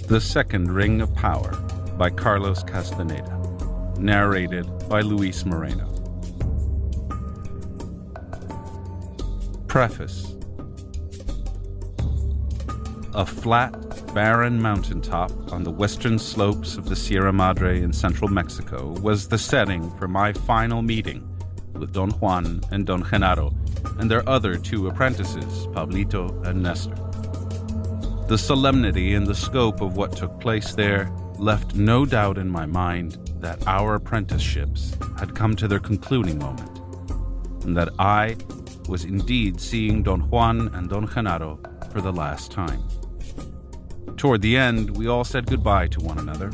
The Second Ring of Power by Carlos Castaneda. Narrated by Luis Moreno. Preface. A flat, barren mountaintop on the western slopes of the Sierra Madre in central Mexico was the setting for my final meeting with Don Juan and Don Genaro and their other two apprentices, Pablito and Nestor. The solemnity and the scope of what took place there left no doubt in my mind that our apprenticeships had come to their concluding moment, and that I was indeed seeing Don Juan and Don Genaro for the last time. Toward the end, we all said goodbye to one another,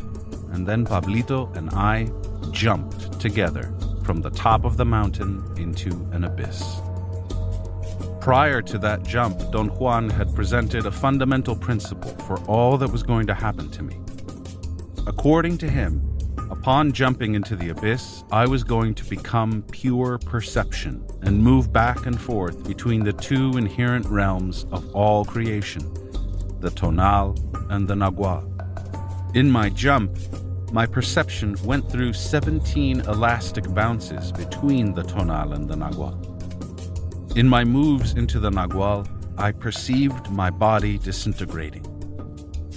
and then Pablito and I jumped together from the top of the mountain into an abyss. Prior to that jump, Don Juan had presented a fundamental principle for all that was going to happen to me. According to him, upon jumping into the abyss, I was going to become pure perception and move back and forth between the two inherent realms of all creation, the tonal and the nagual. In my jump, my perception went through 17 elastic bounces between the tonal and the nagual. In my moves into the nagual, I perceived my body disintegrating.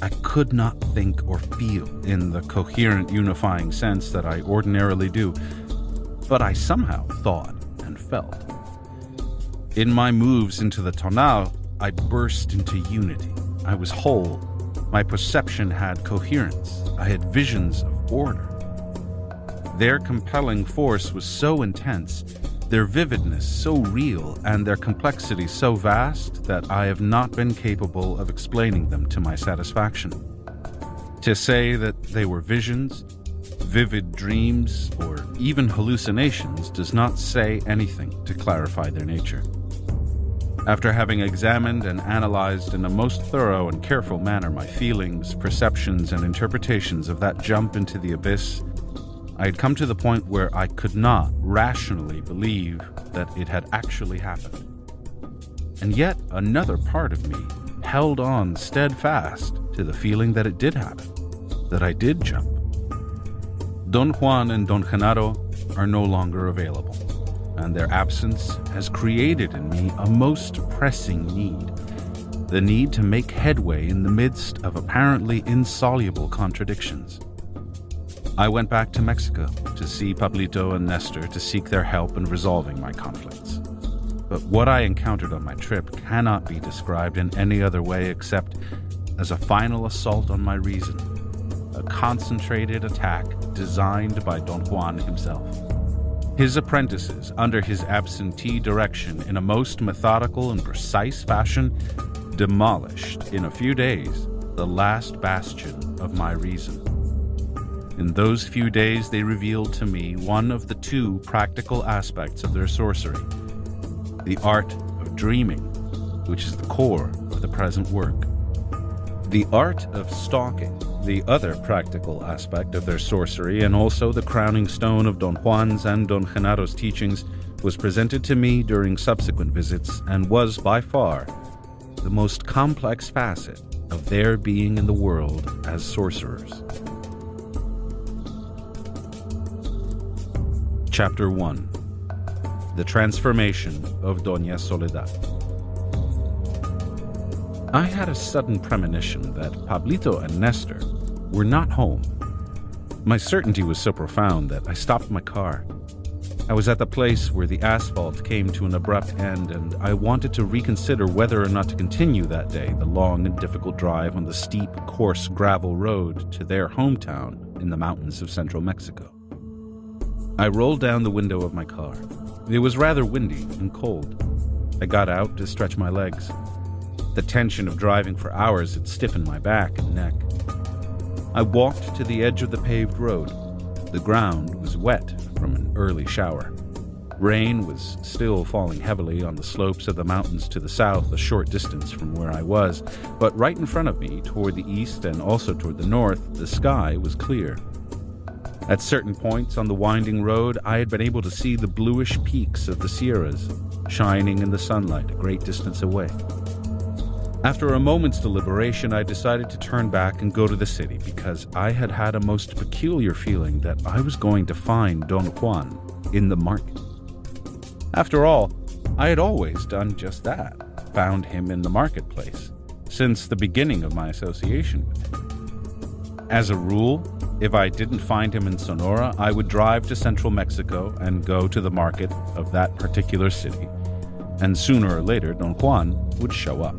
I could not think or feel in the coherent, unifying sense that I ordinarily do, but I somehow thought and felt. In my moves into the tonal, I burst into unity. I was whole. My perception had coherence. I had visions of order. Their compelling force was so intense, their vividness so real, and their complexity so vast that I have not been capable of explaining them to my satisfaction. To say that they were visions, vivid dreams, or even hallucinations does not say anything to clarify their nature. After having examined and analyzed in a most thorough and careful manner my feelings, perceptions, and interpretations of that jump into the abyss, I had come to the point where I could not rationally believe that it had actually happened. And yet another part of me held on steadfast to the feeling that it did happen, that I did jump. Don Juan and Don Genaro are no longer available, and their absence has created in me a most pressing need, the need to make headway in the midst of apparently insoluble contradictions. I went back to Mexico to see Pablito and Nestor to seek their help in resolving my conflicts. But what I encountered on my trip cannot be described in any other way except as a final assault on my reason, a concentrated attack designed by Don Juan himself. His apprentices, under his absentee direction in a most methodical and precise fashion, demolished in a few days the last bastion of my reason. In those few days, they revealed to me one of the two practical aspects of their sorcery, the art of dreaming, which is the core of the present work. The art of stalking, the other practical aspect of their sorcery, and also the crowning stone of Don Juan's and Don Genaro's teachings, was presented to me during subsequent visits and was by far the most complex facet of their being in the world as sorcerers. Chapter 1. The Transformation of Doña Soledad. I had a sudden premonition that Pablito and Nestor were not home. My certainty was so profound that I stopped my car. I was at the place where the asphalt came to an abrupt end, and I wanted to reconsider whether or not to continue that day the long and difficult drive on the steep, coarse gravel road to their hometown in the mountains of central Mexico. I rolled down the window of my car. It was rather windy and cold. I got out to stretch my legs. The tension of driving for hours had stiffened my back and neck. I walked to the edge of the paved road. The ground was wet from an early shower. Rain was still falling heavily on the slopes of the mountains to the south, a short distance from where I was, but right in front of me, toward the east and also toward the north, the sky was clear. At certain points on the winding road, I had been able to see the bluish peaks of the Sierras, shining in the sunlight a great distance away. After a moment's deliberation, I decided to turn back and go to the city because I had had a most peculiar feeling that I was going to find Don Juan in the market. After all, I had always done just that, found him in the marketplace, since the beginning of my association with him. As a rule, if I didn't find him in Sonora, I would drive to central Mexico and go to the market of that particular city, and sooner or later Don Juan would show up.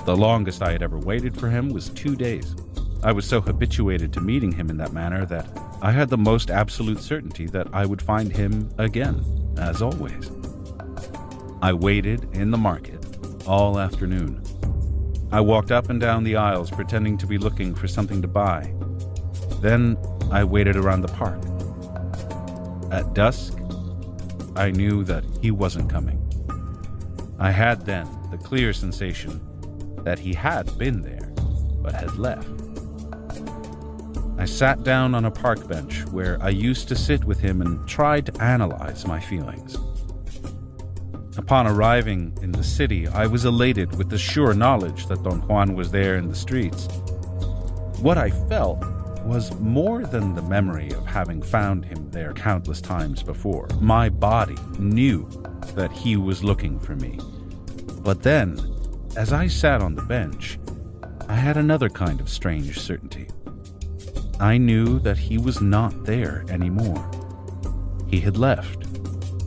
The longest I had ever waited for him was 2 days. I was so habituated to meeting him in that manner that I had the most absolute certainty that I would find him again, as always. I waited in the market all afternoon. I walked up and down the aisles pretending to be looking for something to buy. Then I waited around the park. At dusk, I knew that he wasn't coming. I had then the clear sensation that he had been there, but had left. I sat down on a park bench where I used to sit with him and tried to analyze my feelings. Upon arriving in the city, I was elated with the sure knowledge that Don Juan was there in the streets. What I felt was more than the memory of having found him there countless times before. My body knew that he was looking for me. But then, as I sat on the bench, I had another kind of strange certainty. I knew that he was not there anymore. He had left,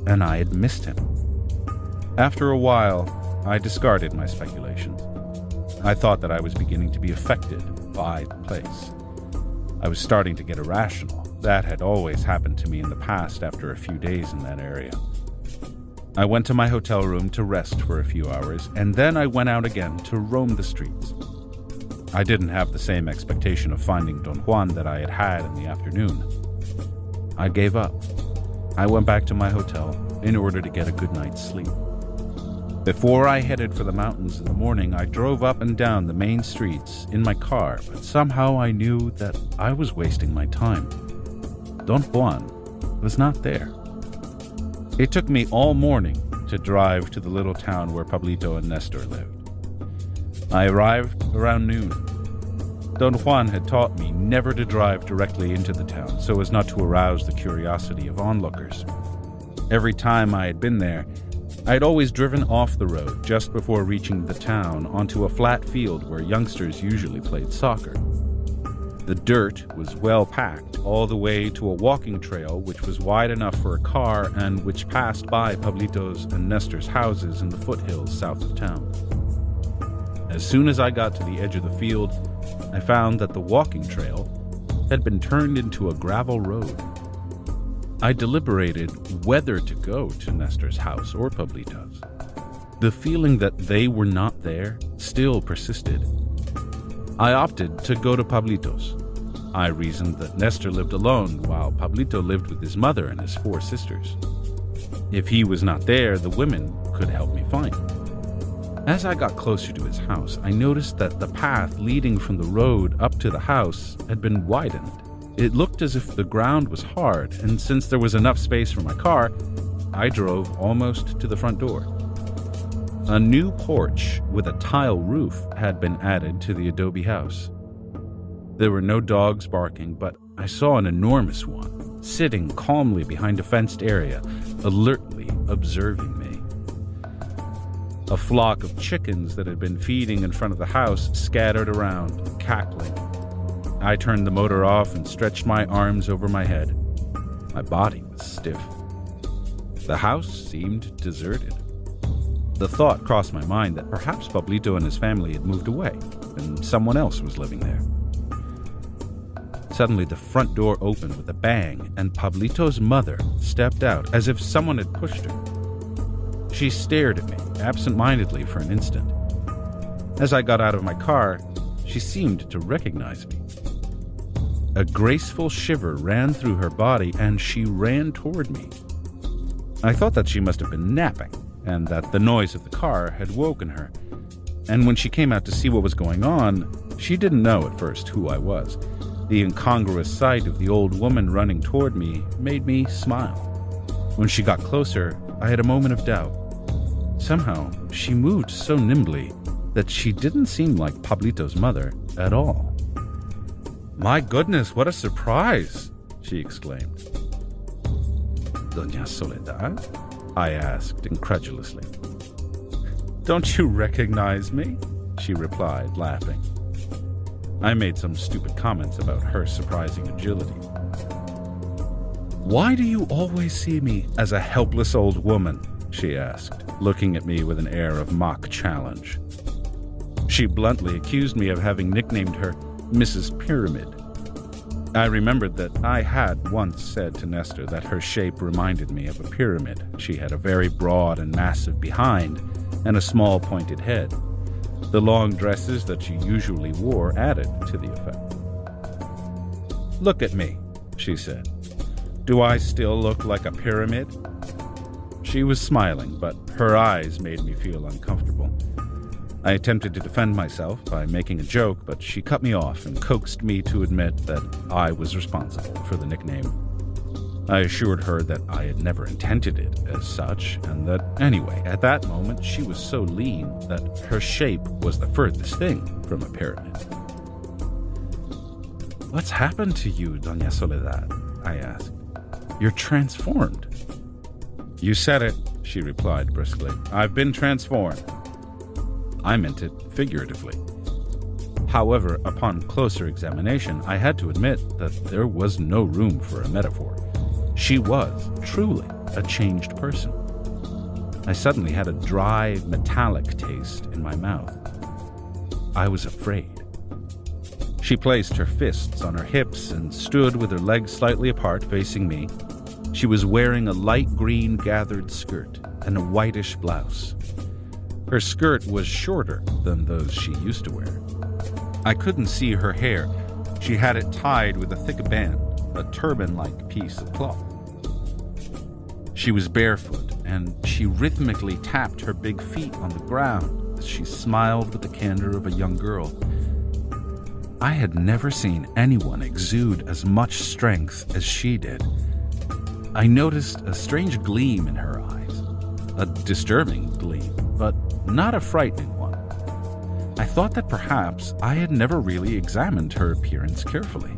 and I had missed him. After a while, I discarded my speculations. I thought that I was beginning to be affected by the place. I was starting to get irrational. That had always happened to me in the past after a few days in that area. I went to my hotel room to rest for a few hours, and then I went out again to roam the streets. I didn't have the same expectation of finding Don Juan that I had had in the afternoon. I gave up. I went back to my hotel in order to get a good night's sleep. Before I headed for the mountains in the morning, I drove up and down the main streets in my car, but somehow I knew that I was wasting my time. Don Juan was not there. It took me all morning to drive to the little town where Pablito and Nestor lived. I arrived around noon. Don Juan had taught me never to drive directly into the town so as not to arouse the curiosity of onlookers. Every time I had been there, I had always driven off the road just before reaching the town onto a flat field where youngsters usually played soccer. The dirt was well packed all the way to a walking trail which was wide enough for a car and which passed by Pablito's and Nestor's houses in the foothills south of town. As soon as I got to the edge of the field, I found that the walking trail had been turned into a gravel road. I deliberated whether to go to Nestor's house or Pablito's. The feeling that they were not there still persisted. I opted to go to Pablito's. I reasoned that Nestor lived alone while Pablito lived with his mother and his 4 sisters. If he was not there, the women could help me find him. As I got closer to his house, I noticed that the path leading from the road up to the house had been widened. It looked as if the ground was hard, and since there was enough space for my car, I drove almost to the front door. A new porch with a tile roof had been added to the adobe house. There were no dogs barking, but I saw an enormous one, sitting calmly behind a fenced area, alertly observing me. A flock of chickens that had been feeding in front of the house scattered around, cackling. I turned the motor off and stretched my arms over my head. My body was stiff. The house seemed deserted. The thought crossed my mind that perhaps Pablito and his family had moved away, and someone else was living there. Suddenly, the front door opened with a bang, and Pablito's mother stepped out as if someone had pushed her. She stared at me, absent-mindedly, for an instant. As I got out of my car, she seemed to recognize me. A graceful shiver ran through her body, and she ran toward me. I thought that she must have been napping, and that the noise of the car had woken her. And when she came out to see what was going on, she didn't know at first who I was. The incongruous sight of the old woman running toward me made me smile. When she got closer, I had a moment of doubt. Somehow, she moved so nimbly that she didn't seem like Pablito's mother at all. "My goodness, what a surprise!" she exclaimed. "Doña Soledad?" I asked incredulously. "Don't you recognize me?" she replied, laughing. I made some stupid comments about her surprising agility. "Why do you always see me as a helpless old woman?" she asked, looking at me with an air of mock challenge. She bluntly accused me of having nicknamed her Mrs. Pyramid. I remembered that I had once said to Nestor that her shape reminded me of a pyramid. She had a very broad and massive behind and a small pointed head. The long dresses that she usually wore added to the effect. "Look at me," she said. "Do I still look like a pyramid?" She was smiling, but her eyes made me feel uncomfortable. I attempted to defend myself by making a joke, but she cut me off and coaxed me to admit that I was responsible for the nickname. I assured her that I had never intended it as such, and that anyway, at that moment, she was so lean that her shape was the furthest thing from a pyramid. "What's happened to you, Doña Soledad?" I asked. "You're transformed." "You said it," she replied briskly. "I've been transformed." I meant it figuratively. However, upon closer examination, I had to admit that there was no room for a metaphor. She was truly a changed person. I suddenly had a dry, metallic taste in my mouth. I was afraid. She placed her fists on her hips and stood with her legs slightly apart, facing me. She was wearing a light green gathered skirt and a whitish blouse. Her skirt was shorter than those she used to wear. I couldn't see her hair. She had it tied with a thick band, a turban-like piece of cloth. She was barefoot, and she rhythmically tapped her big feet on the ground as she smiled with the candor of a young girl. I had never seen anyone exude as much strength as she did. I noticed a strange gleam in her eyes, a disturbing gleam, but not a frightening one. I thought that perhaps I had never really examined her appearance carefully.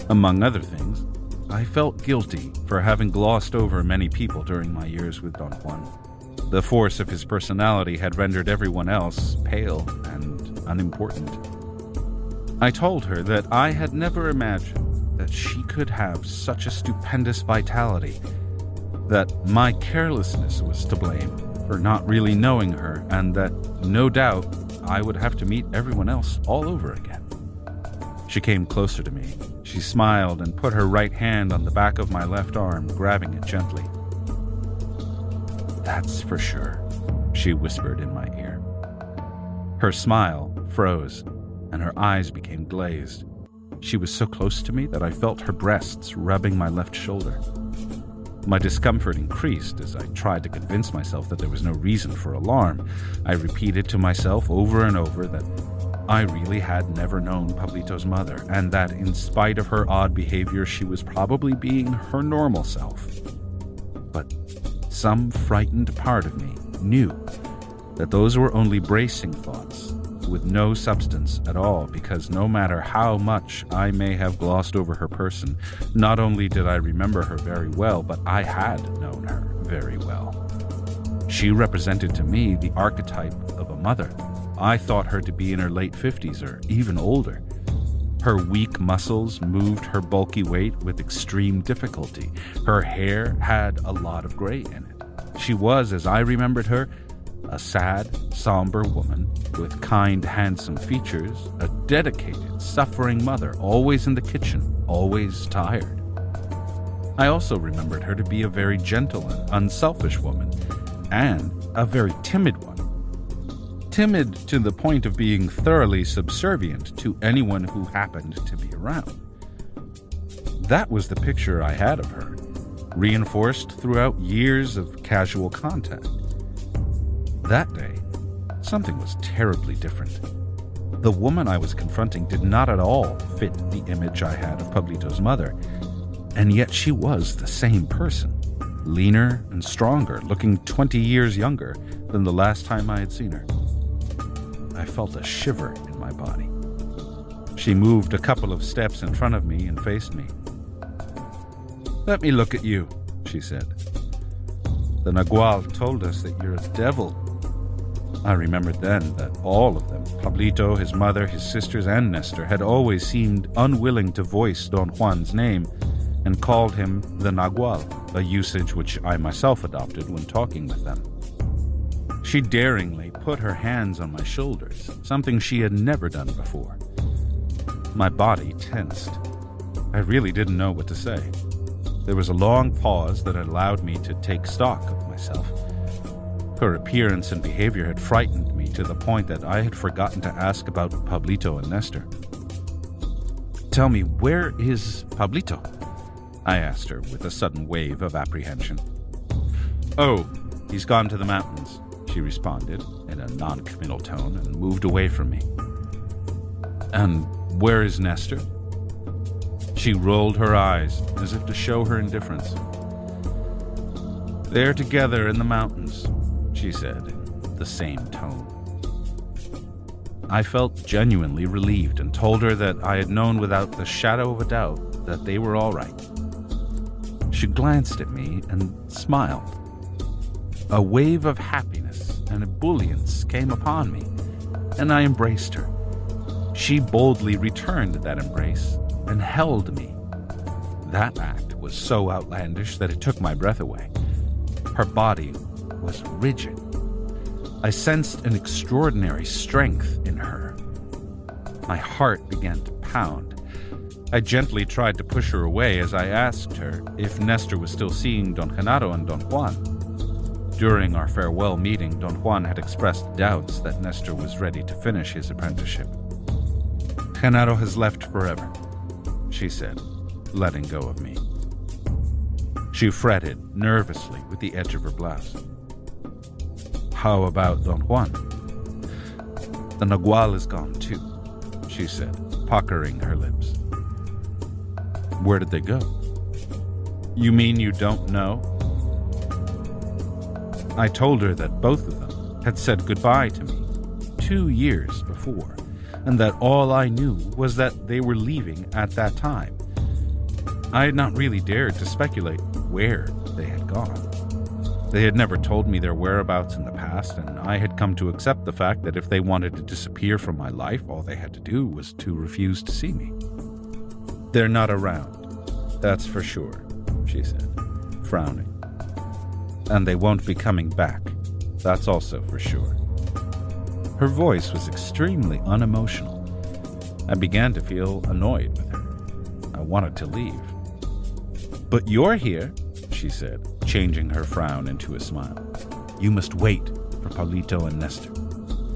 Among other things, I felt guilty for having glossed over many people during my years with Don Juan. The force of his personality had rendered everyone else pale and unimportant. I told her that I had never imagined that she could have such a stupendous vitality, that my carelessness was to blame for not really knowing her, and that, no doubt, I would have to meet everyone else all over again. She came closer to me. She smiled and put her right hand on the back of my left arm, grabbing it gently. "That's for sure," she whispered in my ear. Her smile froze, and her eyes became glazed. She was so close to me that I felt her breasts rubbing my left shoulder. My discomfort increased as I tried to convince myself that there was no reason for alarm. I repeated to myself over and over that I really had never known Pablito's mother, and that in spite of her odd behavior, she was probably being her normal self. But some frightened part of me knew that those were only bracing thoughts with no substance at all, because no matter how much I may have glossed over her person, not only did I remember her very well, but I had known her very well. She represented to me the archetype of a mother. I thought her to be in her late 50s or even older. Her weak muscles moved her bulky weight with extreme difficulty. Her hair had a lot of gray in it. She was, as I remembered her, a sad, somber woman with kind, handsome features, a dedicated, suffering mother, always in the kitchen, always tired. I also remembered her to be a very gentle and unselfish woman, and a very timid one. Timid to the point of being thoroughly subservient to anyone who happened to be around. That was the picture I had of her, reinforced throughout years of casual contact. That day, something was terribly different. The woman I was confronting did not at all fit the image I had of Pablito's mother, and yet she was the same person, leaner and stronger, looking 20 years younger than the last time I had seen her. I felt a shiver in my body. She moved a couple of steps in front of me and faced me. "Let me look at you," she said. "The Nagual told us that you're a devil." I remembered then that all of them, Pablito, his mother, his sisters, and Nestor, had always seemed unwilling to voice Don Juan's name and called him the Nagual, a usage which I myself adopted when talking with them. She daringly put her hands on my shoulders, something she had never done before. My body tensed. I really didn't know what to say. There was a long pause that allowed me to take stock of myself. Her appearance and behavior had frightened me to the point that I had forgotten to ask about Pablito and Nestor. "Tell me, where is Pablito?" I asked her with a sudden wave of apprehension. "Oh, he's gone to the mountains," she responded in a non-committal tone and moved away from me. "And where is Nestor?" She rolled her eyes as if to show her indifference. "They're together in the mountains," she said in the same tone. I felt genuinely relieved and told her that I had known without the shadow of a doubt that they were all right. She glanced at me and smiled. A wave of happiness and ebullience came upon me, and I embraced her. She boldly returned that embrace and held me. That act was so outlandish that it took my breath away. Her body was rigid. I sensed an extraordinary strength in her. My heart began to pound. I gently tried to push her away as I asked her if Nestor was still seeing Don Genaro and Don Juan. During our farewell meeting, Don Juan had expressed doubts that Nestor was ready to finish his apprenticeship. "Genaro has left forever," she said, letting go of me. She fretted nervously with the edge of her blouse. "How about Don Juan?" "The Nagual is gone too," she said, puckering her lips. "Where did they go?" "You mean you don't know?" I told her that both of them had said goodbye to me 2 years before, and that all I knew was that they were leaving at that time. I had not really dared to speculate where they had gone. They had never told me their whereabouts in the past, and I had come to accept the fact that if they wanted to disappear from my life, all they had to do was to refuse to see me. "They're not around, that's for sure," she said, frowning. "And they won't be coming back, that's also for sure." Her voice was extremely unemotional. I began to feel annoyed with her. I wanted to leave. "But you're here," she said, changing her frown into a smile. "You must wait for Pablito and Nestor.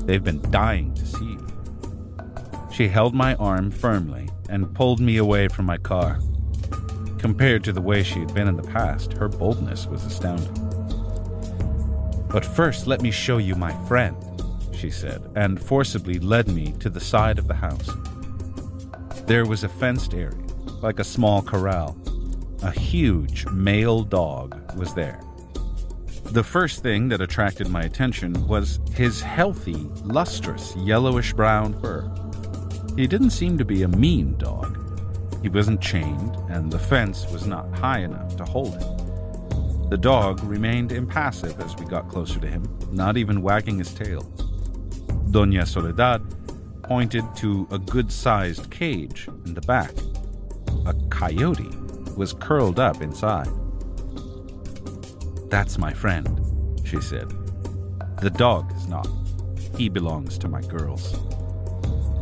They've been dying to see you." She held my arm firmly and pulled me away from my car. Compared to the way she had been in the past, her boldness was astounding. "But first, let me show you my friend," she said, and forcibly led me to the side of the house. There was a fenced area, like a small corral. A huge male dog was there. The first thing that attracted my attention was his healthy, lustrous, yellowish-brown fur. He didn't seem to be a mean dog. He wasn't chained, and the fence was not high enough to hold him. The dog remained impassive as we got closer to him, not even wagging his tail. Doña Soledad pointed to a good-sized cage in the back. A coyote was curled up inside. "That's my friend," she said. "The dog is not. He belongs to my girls."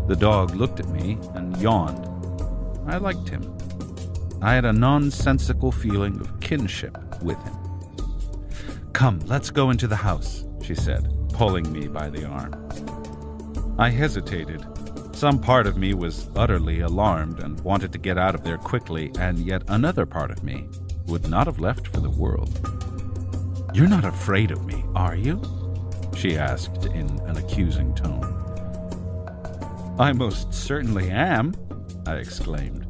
The dog looked at me and yawned. I liked him. I had a nonsensical feeling of kinship with him. "Come, let's go into the house," she said, pulling me by the arm. I hesitated. Some part of me was utterly alarmed and wanted to get out of there quickly, and yet another part of me would not have left for the world. "You're not afraid of me, are you?" she asked in an accusing tone. "I most certainly am," I exclaimed.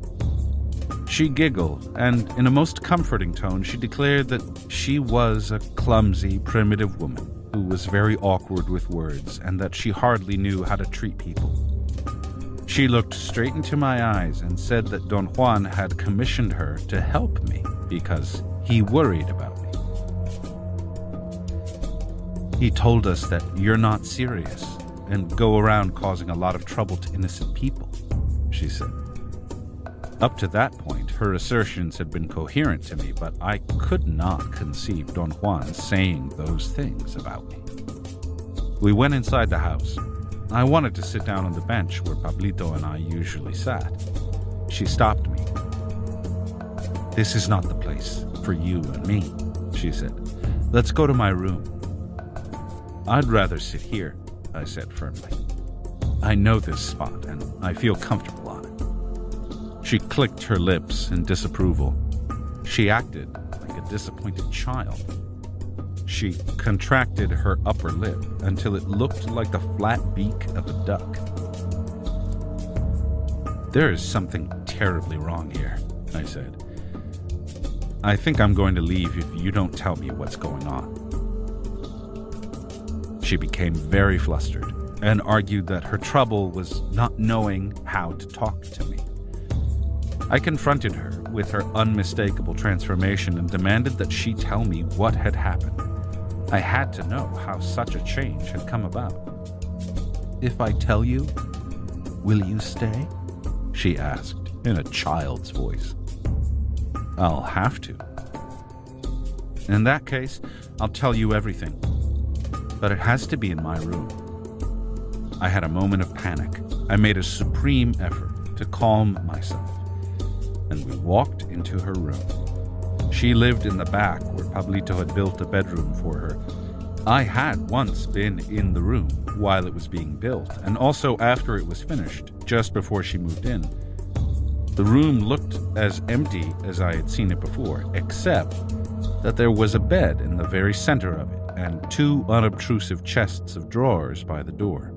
She giggled, and in a most comforting tone she declared that she was a clumsy, primitive woman, who was very awkward with words and that she hardly knew how to treat people. She looked straight into my eyes and said that Don Juan had commissioned her to help me because he worried about me. He told us that you're not serious and go around causing a lot of trouble to innocent people, she said. Up to that point, her assertions had been coherent to me, but I could not conceive Don Juan saying those things about me. We went inside the house. I wanted to sit down on the bench where Pablito and I usually sat. She stopped me. "This is not the place for you and me," she said. "Let's go to my room." "I'd rather sit here," I said firmly. "I know this spot and I feel comfortable on it." She clicked her lips in disapproval. She acted like a disappointed child. She contracted her upper lip until it looked like the flat beak of a duck. "There is something terribly wrong here," I said. "I think I'm going to leave if you don't tell me what's going on." She became very flustered and argued that her trouble was not knowing how to talk to me. I confronted her with her unmistakable transformation and demanded that she tell me what had happened. I had to know how such a change had come about. "If I tell you, will you stay?" she asked in a child's voice. "I'll have to." "In that case, I'll tell you everything. But it has to be in my room." I had a moment of panic. I made a supreme effort to calm myself, and we walked into her room. She lived in the back where Pablito had built a bedroom for her. I had once been in the room while it was being built, and also after it was finished, just before she moved in. The room looked as empty as I had seen it before, except that there was a bed in the very center of it, and two unobtrusive chests of drawers by the door.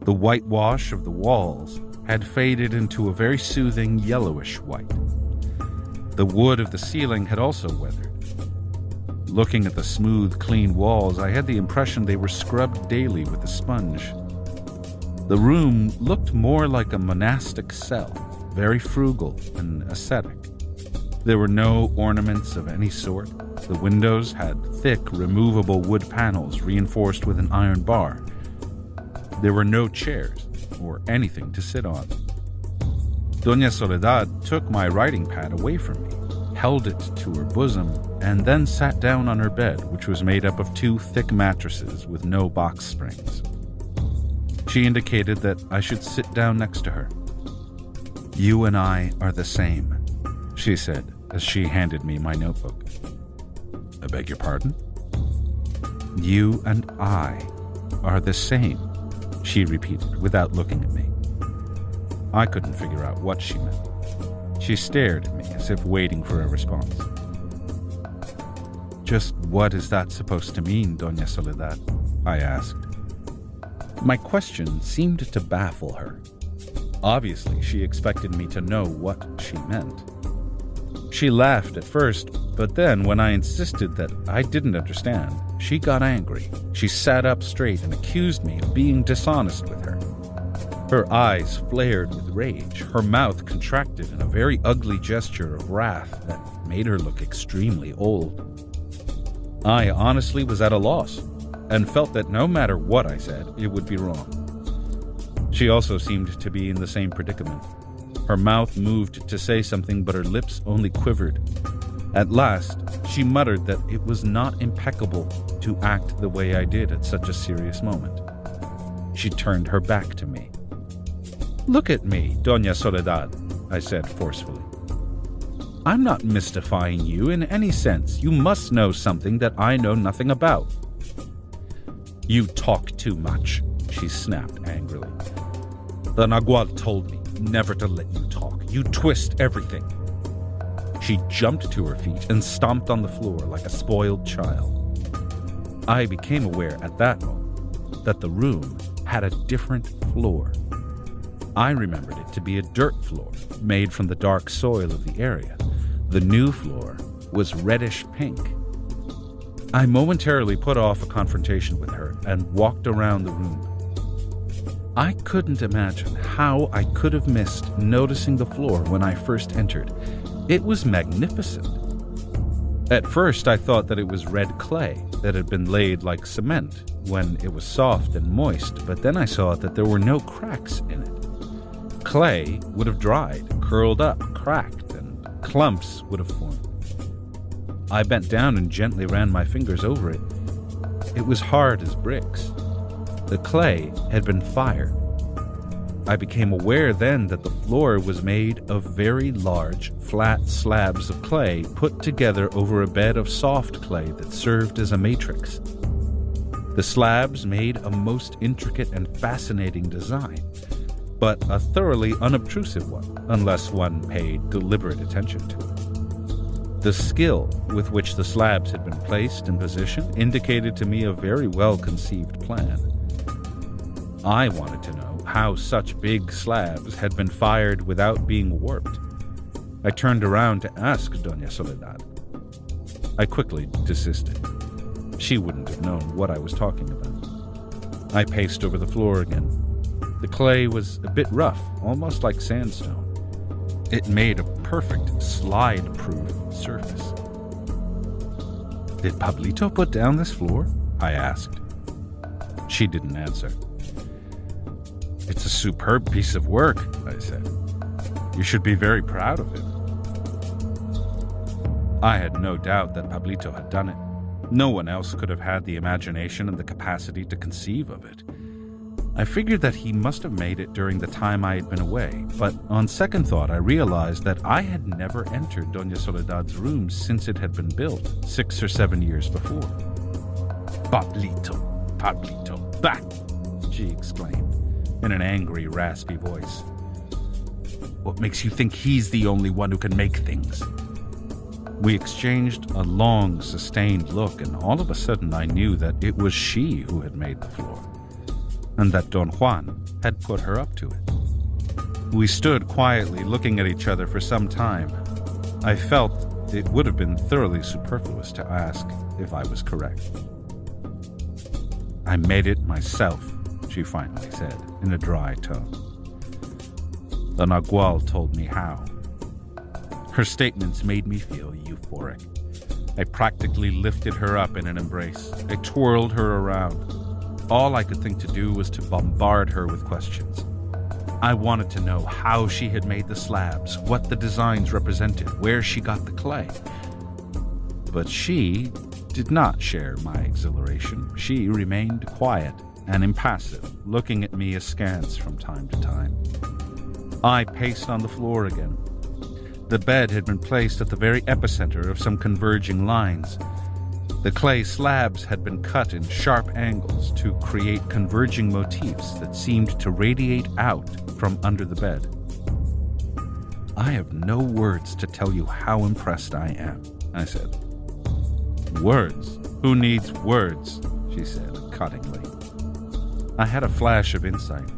The whitewash of the walls had faded into a very soothing yellowish white. The wood of the ceiling had also weathered. Looking at the smooth, clean walls, I had the impression they were scrubbed daily with a sponge. The room looked more like a monastic cell, very frugal and ascetic. There were no ornaments of any sort. The windows had thick, removable wood panels reinforced with an iron bar. There were no chairs or anything to sit on. Doña Soledad took my writing pad away from me, held it to her bosom, and then sat down on her bed, which was made up of two thick mattresses with no box springs. She indicated that I should sit down next to her. "You and I are the same," she said as she handed me my notebook. "I beg your pardon?" "You and I are the same," she repeated without looking at me. I couldn't figure out what she meant. She stared at me as if waiting for a response. "Just what is that supposed to mean, Doña Soledad?" I asked. My question seemed to baffle her. Obviously, she expected me to know what she meant. She laughed at first, but then when I insisted that I didn't understand, she got angry. She sat up straight and accused me of being dishonest with her. Her eyes flared with rage. Her mouth contracted in a very ugly gesture of wrath that made her look extremely old. I honestly was at a loss and felt that no matter what I said, it would be wrong. She also seemed to be in the same predicament. Her mouth moved to say something, but her lips only quivered. At last, she muttered that it was not impeccable to act the way I did at such a serious moment. She turned her back to me. "Look at me, Doña Soledad," I said forcefully. "I'm not mystifying you in any sense. You must know something that I know nothing about." "You talk too much," she snapped angrily. "The Nagual told me never to let you talk. You twist everything." She jumped to her feet and stomped on the floor like a spoiled child. I became aware at that moment that the room had a different floor. I remembered it to be a dirt floor made from the dark soil of the area. The new floor was reddish pink. I momentarily put off a confrontation with her and walked around the room. I couldn't imagine how I could have missed noticing the floor when I first entered. It was magnificent. At first, I thought that it was red clay that had been laid like cement when it was soft and moist, but then I saw that there were no cracks in it. Clay would have dried, curled up, cracked, and clumps would have formed. I bent down and gently ran my fingers over it. It was hard as bricks. The clay had been fired. I became aware then that the floor was made of very large, flat slabs of clay put together over a bed of soft clay that served as a matrix. The slabs made a most intricate and fascinating design, but a thoroughly unobtrusive one, unless one paid deliberate attention to it. The skill with which the slabs had been placed in position indicated to me a very well-conceived plan. I wanted to know how such big slabs had been fired without being warped. I turned around to ask Doña Soledad. I quickly desisted. She wouldn't have known what I was talking about. I paced over the floor again. The clay was a bit rough, almost like sandstone. It made a perfect slide-proof surface. "Did Pablito put down this floor?" I asked. She didn't answer. "It's a superb piece of work," I said. "You should be very proud of it." I had no doubt that Pablito had done it. No one else could have had the imagination and the capacity to conceive of it. I figured that he must have made it during the time I had been away, but on second thought I realized that I had never entered Doña Soledad's room since it had been built 6 or 7 years before. "Pablito, back!" she exclaimed in an angry, raspy voice. "What makes you think he's the only one who can make things?" We exchanged a long, sustained look, and all of a sudden I knew that it was she who had made the floor, and that Don Juan had put her up to it. We stood quietly looking at each other for some time. I felt it would have been thoroughly superfluous to ask if I was correct. "I made it myself," she finally said in a dry tone. "The Nagual told me how." Her statements made me feel euphoric. I practically lifted her up in an embrace. I twirled her around. All I could think to do was to bombard her with questions. I wanted to know how she had made the slabs, what the designs represented, where she got the clay. But she did not share my exhilaration. She remained quiet and impassive, looking at me askance from time to time. I paced on the floor again. The bed had been placed at the very epicenter of some converging lines. The clay slabs had been cut in sharp angles to create converging motifs that seemed to radiate out from under the bed. "I have no words to tell you how impressed I am," I said. "Words? Who needs words?" she said cuttingly. I had a flash of insight.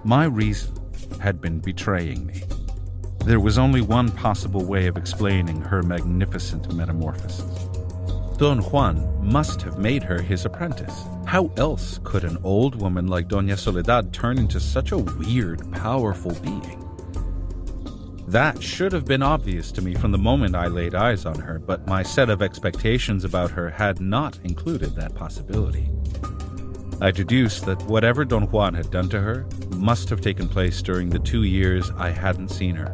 My reason had been betraying me. There was only one possible way of explaining her magnificent metamorphosis. Don Juan must have made her his apprentice. How else could an old woman like Doña Soledad turn into such a weird, powerful being? That should have been obvious to me from the moment I laid eyes on her, but my set of expectations about her had not included that possibility. I deduced that whatever Don Juan had done to her must have taken place during the 2 years I hadn't seen her,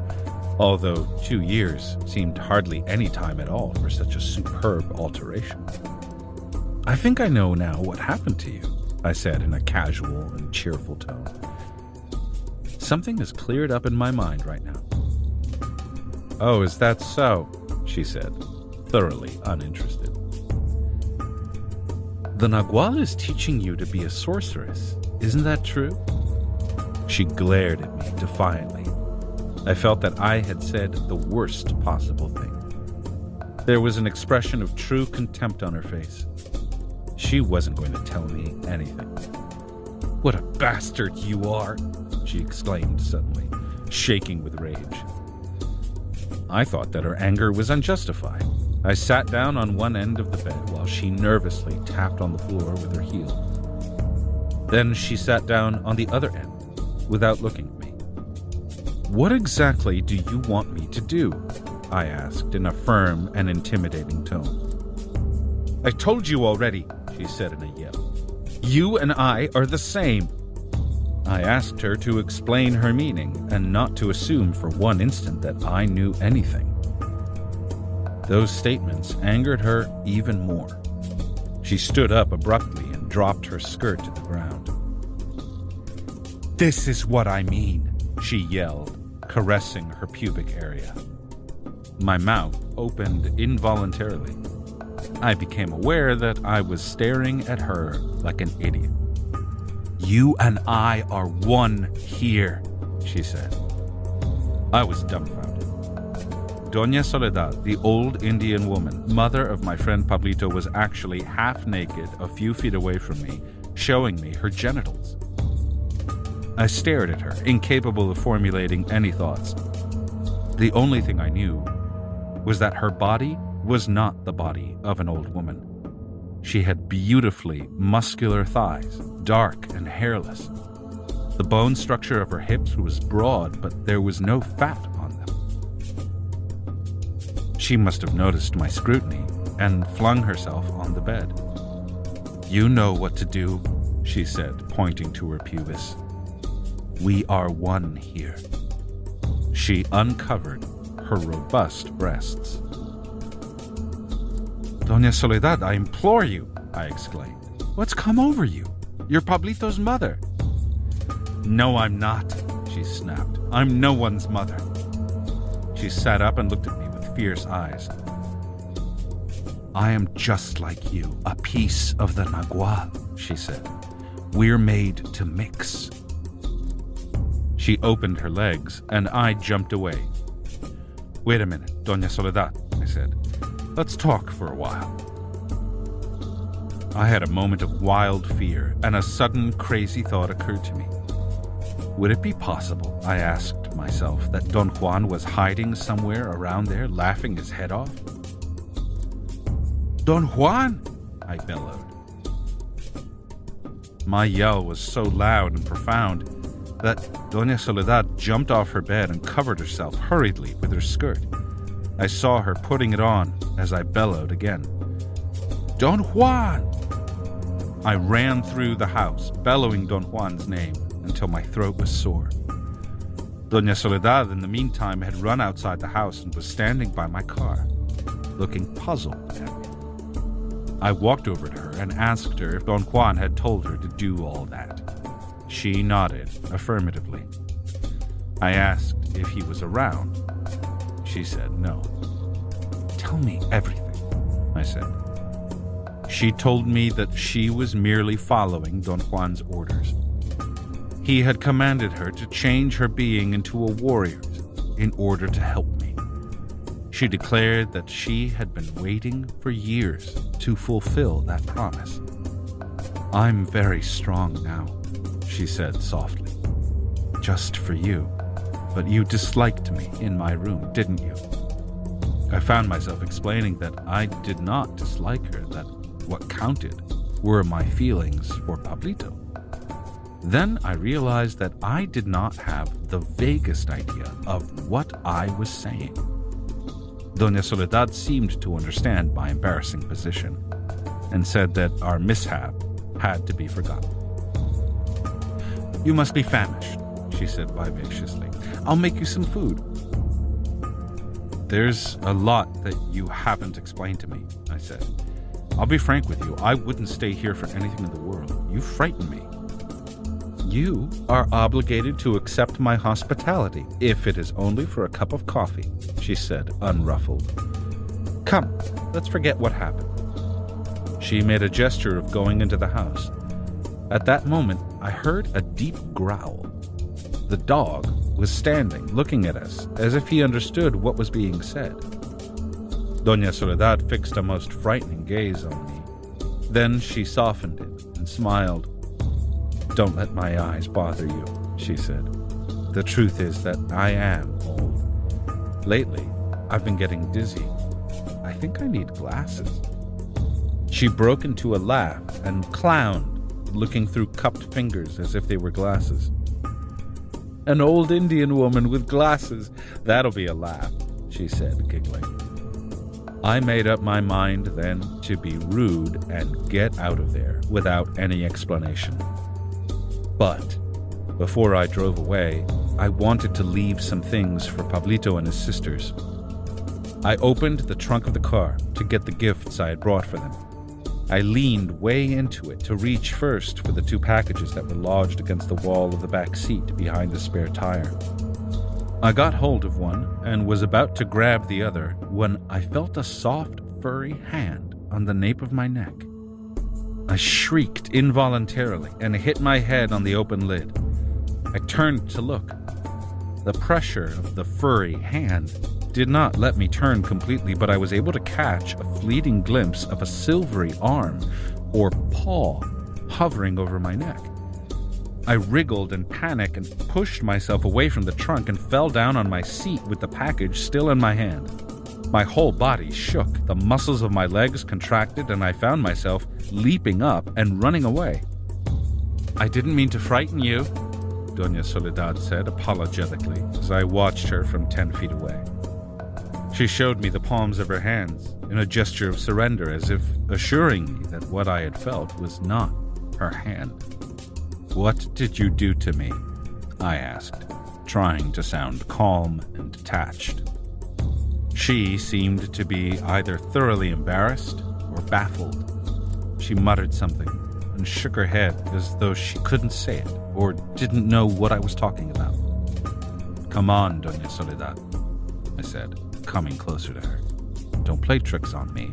although 2 years seemed hardly any time at all for such a superb alteration. "I think I know now what happened to you," I said in a casual and cheerful tone. "Something has cleared up in my mind right now." "Oh, is that so?" she said, thoroughly uninterested. "The Nagual is teaching you to be a sorceress, isn't that true?" She glared at me defiantly. I felt that I had said the worst possible thing. There was an expression of true contempt on her face. She wasn't going to tell me anything. "What a bastard you are!" she exclaimed suddenly, shaking with rage. I thought that her anger was unjustified. I sat down on one end of the bed while she nervously tapped on the floor with her heel. Then she sat down on the other end without looking at me. "What exactly do you want me to do?" I asked in a firm and intimidating tone. "I told you already," she said in a yell. "You and I are the same." I asked her to explain her meaning and not to assume for one instant that I knew anything. Those statements angered her even more. She stood up abruptly and dropped her skirt to the ground. "This is what I mean," she yelled, caressing her pubic area. My mouth opened involuntarily. I became aware that I was staring at her like an idiot. "You and I are one here," she said. I was dumbfounded. Doña Soledad, the old Indian woman, mother of my friend Pablito, was actually half naked a few feet away from me, showing me her genitals. I stared at her, incapable of formulating any thoughts. The only thing I knew was that her body was not the body of an old woman. She had beautifully muscular thighs, dark and hairless. The bone structure of her hips was broad, but there was no fat on them. She must have noticed my scrutiny and flung herself on the bed. "You know what to do," she said, pointing to her pubis. "We are one here." She uncovered her robust breasts. "Doña Soledad, I implore you," I exclaimed. "What's come over you? You're Pablito's mother." "No, I'm not," she snapped. "I'm no one's mother." She sat up and looked at me with fierce eyes. "I am just like you, a piece of the Nagual," she said. "We're made to mix." She opened her legs, and I jumped away. "Wait a minute, Doña Soledad," I said. "Let's talk for a while." I had a moment of wild fear, and a sudden crazy thought occurred to me. Would it be possible, I asked myself, that Don Juan was hiding somewhere around there, laughing his head off? "Don Juan!" I bellowed. My yell was so loud and profound that Doña Soledad jumped off her bed and covered herself hurriedly with her skirt. I saw her putting it on as I bellowed again. "Don Juan!" I ran through the house, bellowing Don Juan's name until my throat was sore. Doña Soledad, in the meantime, had run outside the house and was standing by my car, looking puzzled at me. I walked over to her and asked her if Don Juan had told her to do all that. She nodded affirmatively. I asked if he was around. She said no. "Tell me everything," I said. She told me that she was merely following Don Juan's orders. He had commanded her to change her being into a warrior's in order to help me. She declared that she had been waiting for years to fulfill that promise. "I'm very strong now," she said softly. "Just for you. But you disliked me in my room, didn't you?" I found myself explaining that I did not dislike her, that what counted were my feelings for Pablito. Then I realized that I did not have the vaguest idea of what I was saying. Doña Soledad seemed to understand my embarrassing position and said that our mishap had to be forgotten. "You must be famished," she said vivaciously. "I'll make you some food." "There's a lot that you haven't explained to me," I said. "I'll be frank with you. I wouldn't stay here for anything in the world. You frighten me." "You are obligated to accept my hospitality, if it is only for a cup of coffee," she said, unruffled. "Come, let's forget what happened." She made a gesture of going into the house. At that moment, I heard a deep growl. The dog was standing, looking at us, as if he understood what was being said. Doña Soledad fixed a most frightening gaze on me. Then she softened it and smiled. "Don't let my eyes bother you," she said. "The truth is that I am old. Lately, I've been getting dizzy. I think I need glasses." She broke into a laugh and clowned, looking through cupped fingers as if they were glasses. "An old Indian woman with glasses. That'll be a laugh," she said, giggling. I made up my mind then to be rude and get out of there without any explanation. But before I drove away, I wanted to leave some things for Pablito and his sisters. I opened the trunk of the car to get the gifts I had brought for them. I leaned way into it to reach first for the 2 packages that were lodged against the wall of the back seat behind the spare tire. I got hold of one and was about to grab the other when I felt a soft, furry hand on the nape of my neck. I shrieked involuntarily and hit my head on the open lid. I turned to look. The pressure of the furry hand did not let me turn completely, but I was able to catch a fleeting glimpse of a silvery arm or paw hovering over my neck. I wriggled in panic and pushed myself away from the trunk and fell down on my seat with the package still in my hand. My whole body shook, the muscles of my legs contracted, and I found myself leaping up and running away. "I didn't mean to frighten you," Doña Soledad said apologetically as I watched her from 10 feet away. She showed me the palms of her hands in a gesture of surrender, as if assuring me that what I had felt was not her hand. "What did you do to me?" I asked, trying to sound calm and detached. She seemed to be either thoroughly embarrassed or baffled. She muttered something and shook her head as though she couldn't say it or didn't know what I was talking about. "Come on, Doña Soledad," I said, coming closer to her. "Don't play tricks on me."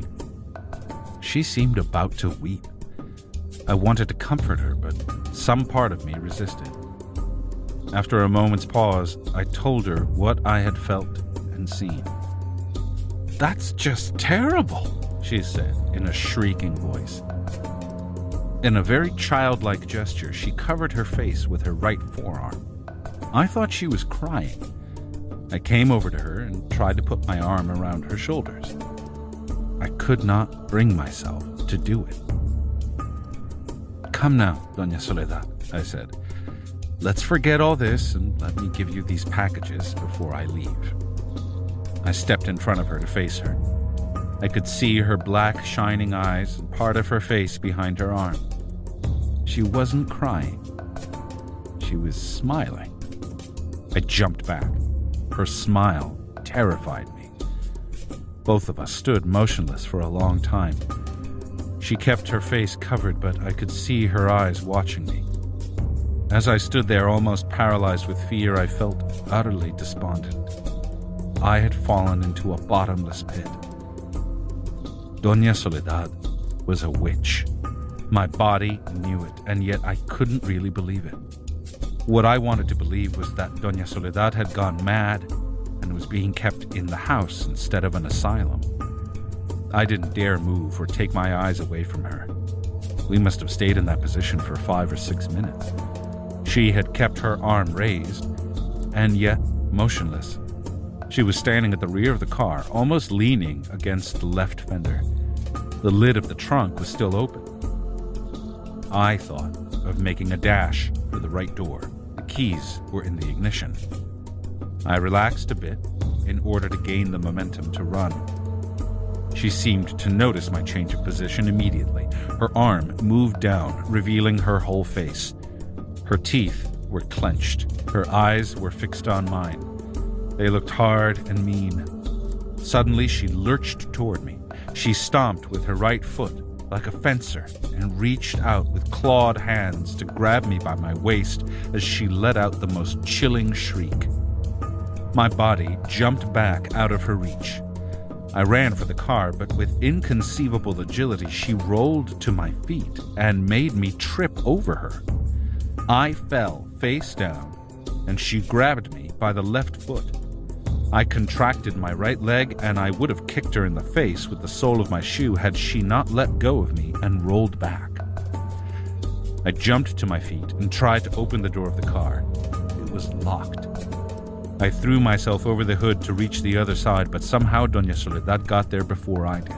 She seemed about to weep. I wanted to comfort her, but some part of me resisted. After a moment's pause, I told her what I had felt and seen. "That's just terrible," she said in a shrieking voice. In a very childlike gesture, she covered her face with her right forearm. I thought she was crying. I came over to her and tried to put my arm around her shoulders. I could not bring myself to do it. "Come now, Doña Soledad," I said. "Let's forget all this and let me give you these packages before I leave." I stepped in front of her to face her. I could see her black, shining eyes and part of her face behind her arm. She wasn't crying. She was smiling. I jumped back. Her smile terrified me. Both of us stood motionless for a long time. She kept her face covered, but I could see her eyes watching me. As I stood there almost paralyzed with fear, I felt utterly despondent. I had fallen into a bottomless pit. Doña Soledad was a witch. My body knew it, and yet I couldn't really believe it. What I wanted to believe was that Doña Soledad had gone mad and was being kept in the house instead of an asylum. I didn't dare move or take my eyes away from her. We must have stayed in that position for 5 or 6 minutes. She had kept her arm raised, and yet motionless. She was standing at the rear of the car, almost leaning against the left fender. The lid of the trunk was still open. I thought of making a dash for the right door. The keys were in the ignition. I relaxed a bit in order to gain the momentum to run. She seemed to notice my change of position immediately. Her arm moved down, revealing her whole face. Her teeth were clenched. Her eyes were fixed on mine. They looked hard and mean. Suddenly, she lurched toward me. She stomped with her right foot like a fencer and reached out with clawed hands to grab me by my waist as she let out the most chilling shriek. My body jumped back out of her reach. I ran for the car, but with inconceivable agility, she rolled to my feet and made me trip over her. I fell face down, and she grabbed me by the left foot. I contracted my right leg, and I would have kicked her in the face with the sole of my shoe had she not let go of me and rolled back. I jumped to my feet and tried to open the door of the car. It was locked. I threw myself over the hood to reach the other side, but somehow Doña Soledad got there before I did.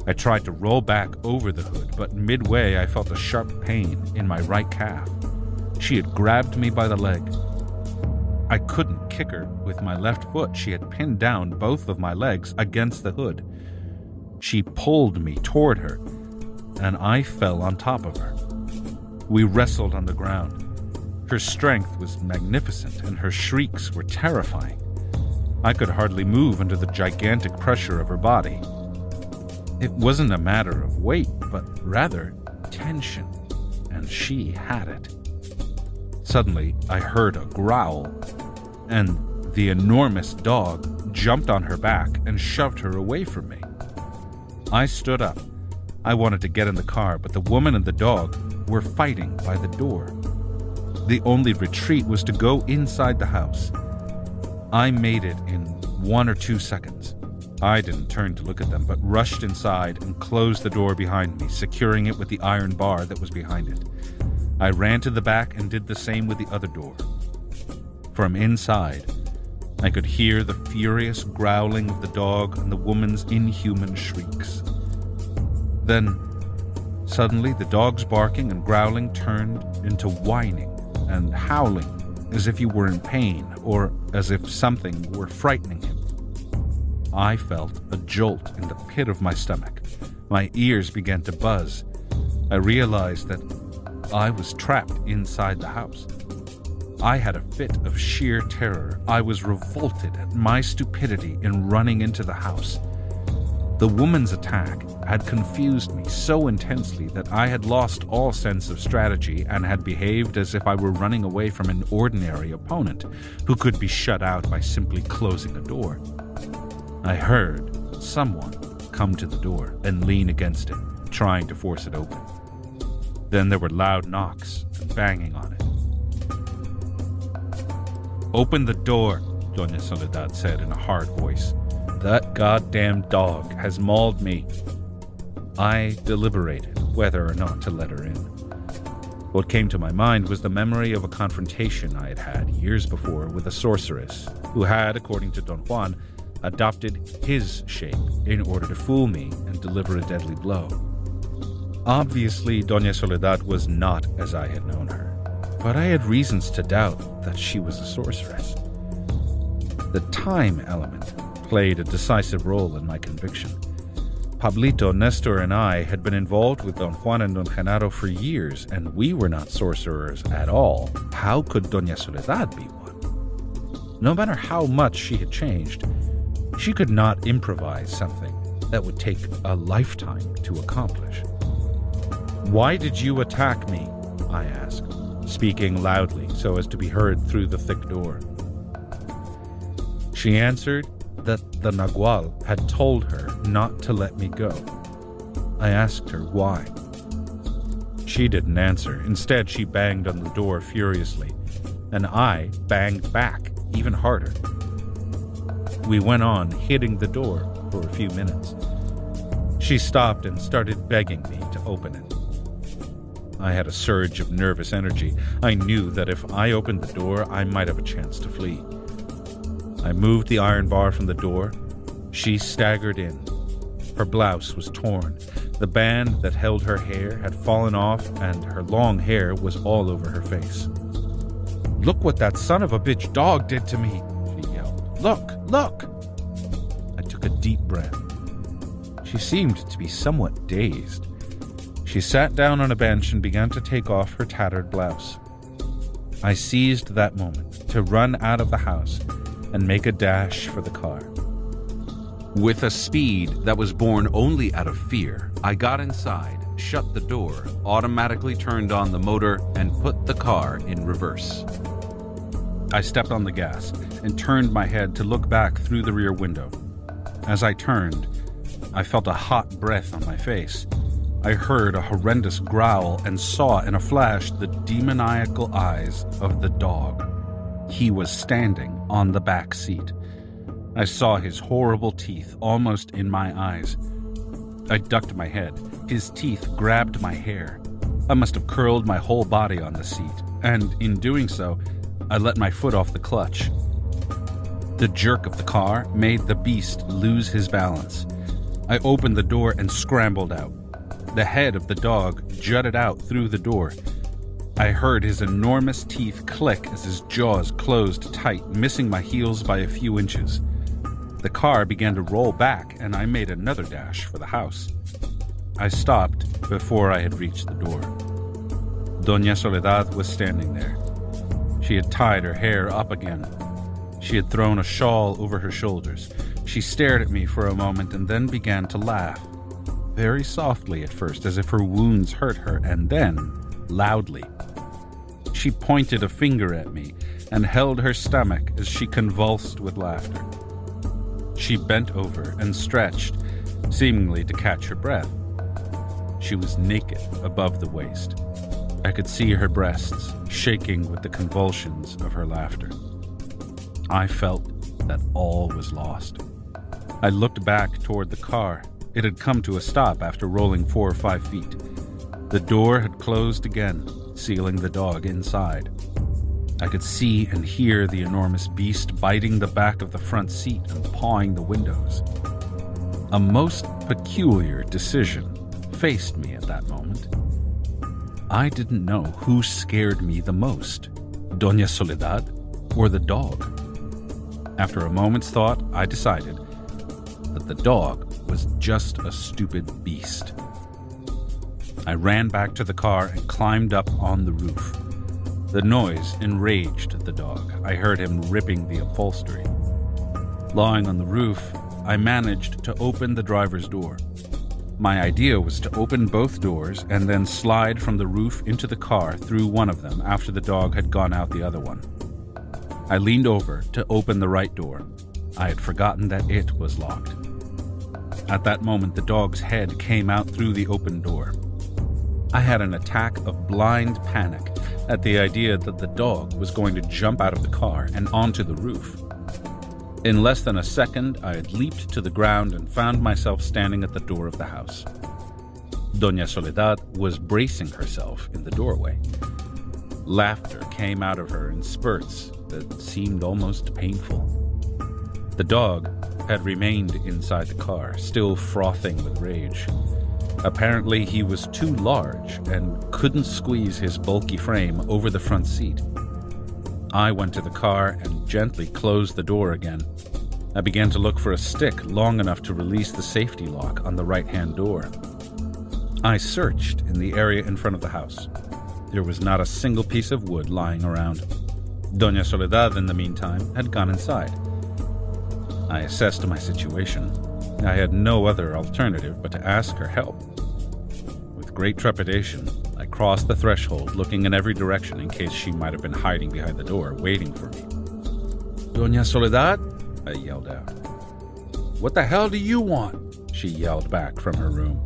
I tried to roll back over the hood, but midway I felt a sharp pain in my right calf. She had grabbed me by the leg. I couldn't kick her with my left foot. She had pinned down both of my legs against the hood. She pulled me toward her, and I fell on top of her. We wrestled on the ground. Her strength was magnificent, and her shrieks were terrifying. I could hardly move under the gigantic pressure of her body. It wasn't a matter of weight, but rather tension, and she had it. Suddenly, I heard a growl, and the enormous dog jumped on her back and shoved her away from me. I stood up. I wanted to get in the car, but the woman and the dog were fighting by the door. The only retreat was to go inside the house. I made it in 1 or 2 seconds. I didn't turn to look at them, but rushed inside and closed the door behind me, securing it with the iron bar that was behind it. I ran to the back and did the same with the other door. From inside, I could hear the furious growling of the dog and the woman's inhuman shrieks. Then, suddenly, the dog's barking and growling turned into whining and howling, as if he were in pain or as if something were frightening him. I felt a jolt in the pit of my stomach. My ears began to buzz. I realized that I was trapped inside the house. I had a fit of sheer terror. I was revolted at my stupidity in running into the house. The woman's attack had confused me so intensely that I had lost all sense of strategy and had behaved as if I were running away from an ordinary opponent who could be shut out by simply closing a door. I heard someone come to the door and lean against it, trying to force it open. Then there were loud knocks and banging on it. "Open the door," Doña Soledad said in a hard voice. "That goddamn dog has mauled me." I deliberated whether or not to let her in. What came to my mind was the memory of a confrontation I had had years before with a sorceress who had, according to Don Juan, adopted his shape in order to fool me and deliver a deadly blow. Obviously, Doña Soledad was not as I had known her, but I had reasons to doubt that she was a sorceress. The time element played a decisive role in my conviction. Pablito, Nestor, and I had been involved with Don Juan and Don Genaro for years, and we were not sorcerers at all. How could Doña Soledad be one? No matter how much she had changed, she could not improvise something that would take a lifetime to accomplish. "Why did you attack me?" I asked, speaking loudly so as to be heard through the thick door. She answered that the Nagual had told her not to let me go. I asked her why. She didn't answer. Instead, she banged on the door furiously, and I banged back even harder. We went on hitting the door for a few minutes. She stopped and started begging me to open it. I had a surge of nervous energy. I knew that if I opened the door, I might have a chance to flee. I moved the iron bar from the door. She staggered in. Her blouse was torn. The band that held her hair had fallen off, and her long hair was all over her face. "Look what that son of a bitch dog did to me," she yelled. "Look, look!" I took a deep breath. She seemed to be somewhat dazed. She sat down on a bench and began to take off her tattered blouse. I seized that moment to run out of the house and make a dash for the car. With a speed that was born only out of fear, I got inside, shut the door, automatically turned on the motor, and put the car in reverse. I stepped on the gas and turned my head to look back through the rear window. As I turned, I felt a hot breath on my face. I heard a horrendous growl and saw in a flash the demoniacal eyes of the dog. He was standing on the back seat. I saw his horrible teeth almost in my eyes. I ducked my head. His teeth grabbed my hair. I must have curled my whole body on the seat, and in doing so, I let my foot off the clutch. The jerk of the car made the beast lose his balance. I opened the door and scrambled out. The head of the dog jutted out through the door. I heard his enormous teeth click as his jaws closed tight, missing my heels by a few inches. The car began to roll back, and I made another dash for the house. I stopped before I had reached the door. Doña Soledad was standing there. She had tied her hair up again. She had thrown a shawl over her shoulders. She stared at me for a moment and then began to laugh. Very softly at first, as if her wounds hurt her, and then loudly. She pointed a finger at me and held her stomach as she convulsed with laughter. She bent over and stretched, seemingly to catch her breath. She was naked above the waist. I could see her breasts shaking with the convulsions of her laughter. I felt that all was lost. I looked back toward the car. It had come to a stop after rolling 4 or 5 feet. The door had closed again, sealing the dog inside. I could see and hear the enormous beast biting the back of the front seat and pawing the windows. A most peculiar decision faced me at that moment. I didn't know who scared me the most, Doña Soledad or the dog. After a moment's thought, I decided that the dog was just a stupid beast. I ran back to the car and climbed up on the roof. The noise enraged the dog. I heard him ripping the upholstery. Lying on the roof, I managed to open the driver's door. My idea was to open both doors and then slide from the roof into the car through one of them after the dog had gone out the other one. I leaned over to open the right door. I had forgotten that it was locked. At that moment, the dog's head came out through the open door. I had an attack of blind panic at the idea that the dog was going to jump out of the car and onto the roof. In less than a second, I had leaped to the ground and found myself standing at the door of the house. Doña Soledad was bracing herself in the doorway. Laughter came out of her in spurts that seemed almost painful. The dog had remained inside the car, still frothing with rage. Apparently, he was too large and couldn't squeeze his bulky frame over the front seat. I went to the car and gently closed the door again. I began to look for a stick long enough to release the safety lock on the right-hand door. I searched in the area in front of the house. There was not a single piece of wood lying around. Doña Soledad, in the meantime, had gone inside. I assessed my situation. I had no other alternative but to ask her help. With great trepidation, I crossed the threshold, looking in every direction in case she might have been hiding behind the door, waiting for me. "Doña Soledad?" I yelled out. "What the hell do you want?" she yelled back from her room.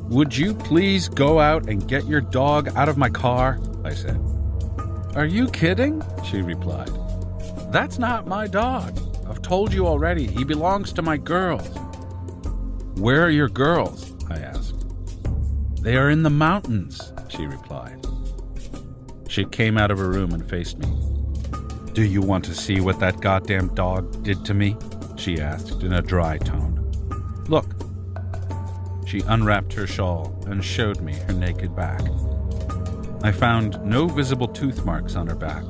"Would you please go out and get your dog out of my car?" I said. "Are you kidding?" she replied. "That's not my dog. I've told you already, he belongs to my girls." "Where are your girls?" I asked. "They are in the mountains," she replied. She came out of her room and faced me. "Do you want to see what that goddamn dog did to me?" she asked in a dry tone. "Look." She unwrapped her shawl and showed me her naked back. I found no visible tooth marks on her back.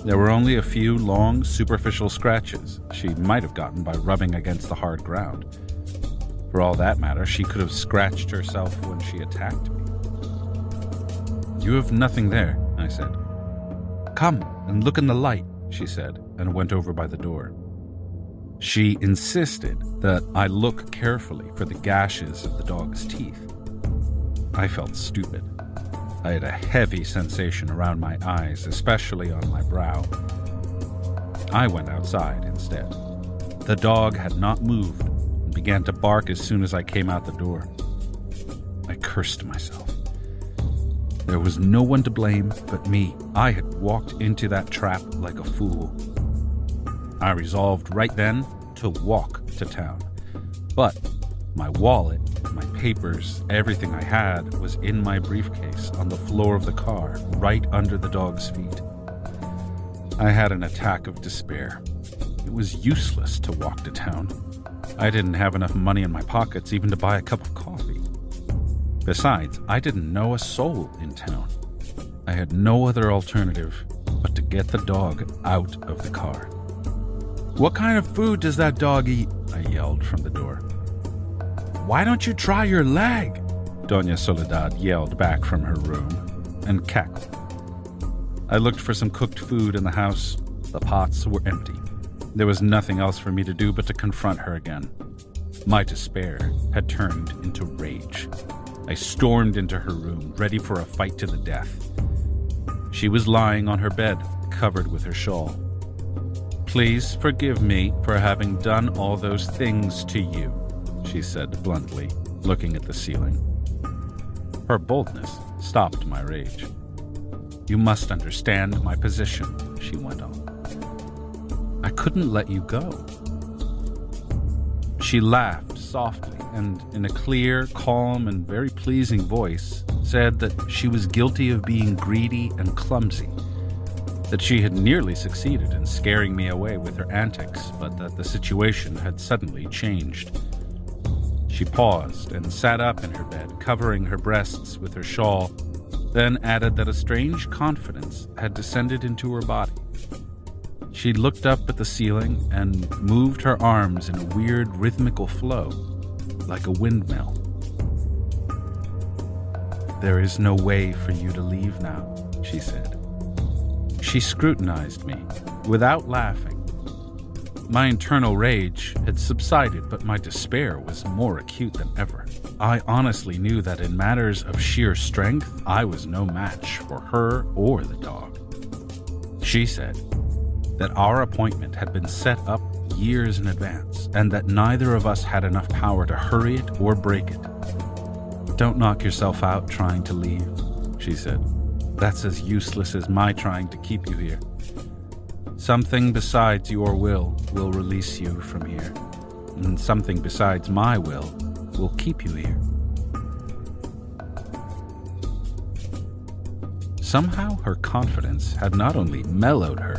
There were only a few long, superficial scratches she might have gotten by rubbing against the hard ground. For all that matter, she could have scratched herself when she attacked me. "You have nothing there," I said. "Come and look in the light," she said, and went over by the door. She insisted that I look carefully for the gashes of the dog's teeth. I felt stupid. I had a heavy sensation around my eyes, especially on my brow. I went outside instead. The dog had not moved and began to bark as soon as I came out the door. I cursed myself. There was no one to blame but me. I had walked into that trap like a fool. I resolved right then to walk to town. But my wallet, my papers, everything I had was in my briefcase on the floor of the car, right under the dog's feet. I had an attack of despair. It was useless to walk to town. I didn't have enough money in my pockets even to buy a cup of coffee. Besides, I didn't know a soul in town. I had no other alternative but to get the dog out of the car. "What kind of food does that dog eat?" I yelled from the door. "Why don't you try your leg?" Doña Soledad yelled back from her room and cackled. I looked for some cooked food in the house. The pots were empty. There was nothing else for me to do but to confront her again. My despair had turned into rage. I stormed into her room, ready for a fight to the death. She was lying on her bed, covered with her shawl. "Please forgive me for having done all those things to you," she said bluntly, looking at the ceiling. Her boldness stopped my rage. "You must understand my position," she went on. "I couldn't let you go." She laughed softly and, in a clear, calm, and very pleasing voice, said that she was guilty of being greedy and clumsy, that she had nearly succeeded in scaring me away with her antics, but that the situation had suddenly changed. She paused and sat up in her bed, covering her breasts with her shawl, then added that a strange confidence had descended into her body. She looked up at the ceiling and moved her arms in a weird rhythmical flow, like a windmill. "There is no way for you to leave now," she said. She scrutinized me, without laughing. My internal rage had subsided, but my despair was more acute than ever. I honestly knew that in matters of sheer strength, I was no match for her or the dog. She said that our appointment had been set up years in advance, and that neither of us had enough power to hurry it or break it. "Don't knock yourself out trying to leave," she said. "That's as useless as my trying to keep you here. Something besides your will release you from here, and something besides my will keep you here." Somehow her confidence had not only mellowed her,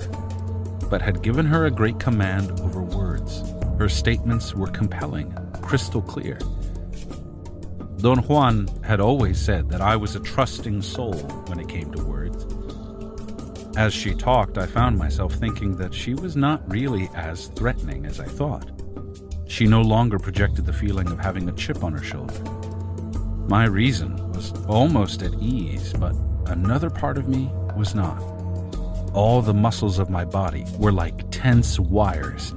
but had given her a great command over words. Her statements were compelling, crystal clear. Don Juan had always said that I was a trusting soul when it came to words. As she talked, I found myself thinking that she was not really as threatening as I thought. She no longer projected the feeling of having a chip on her shoulder. My reason was almost at ease, but another part of me was not. All the muscles of my body were like tense wires,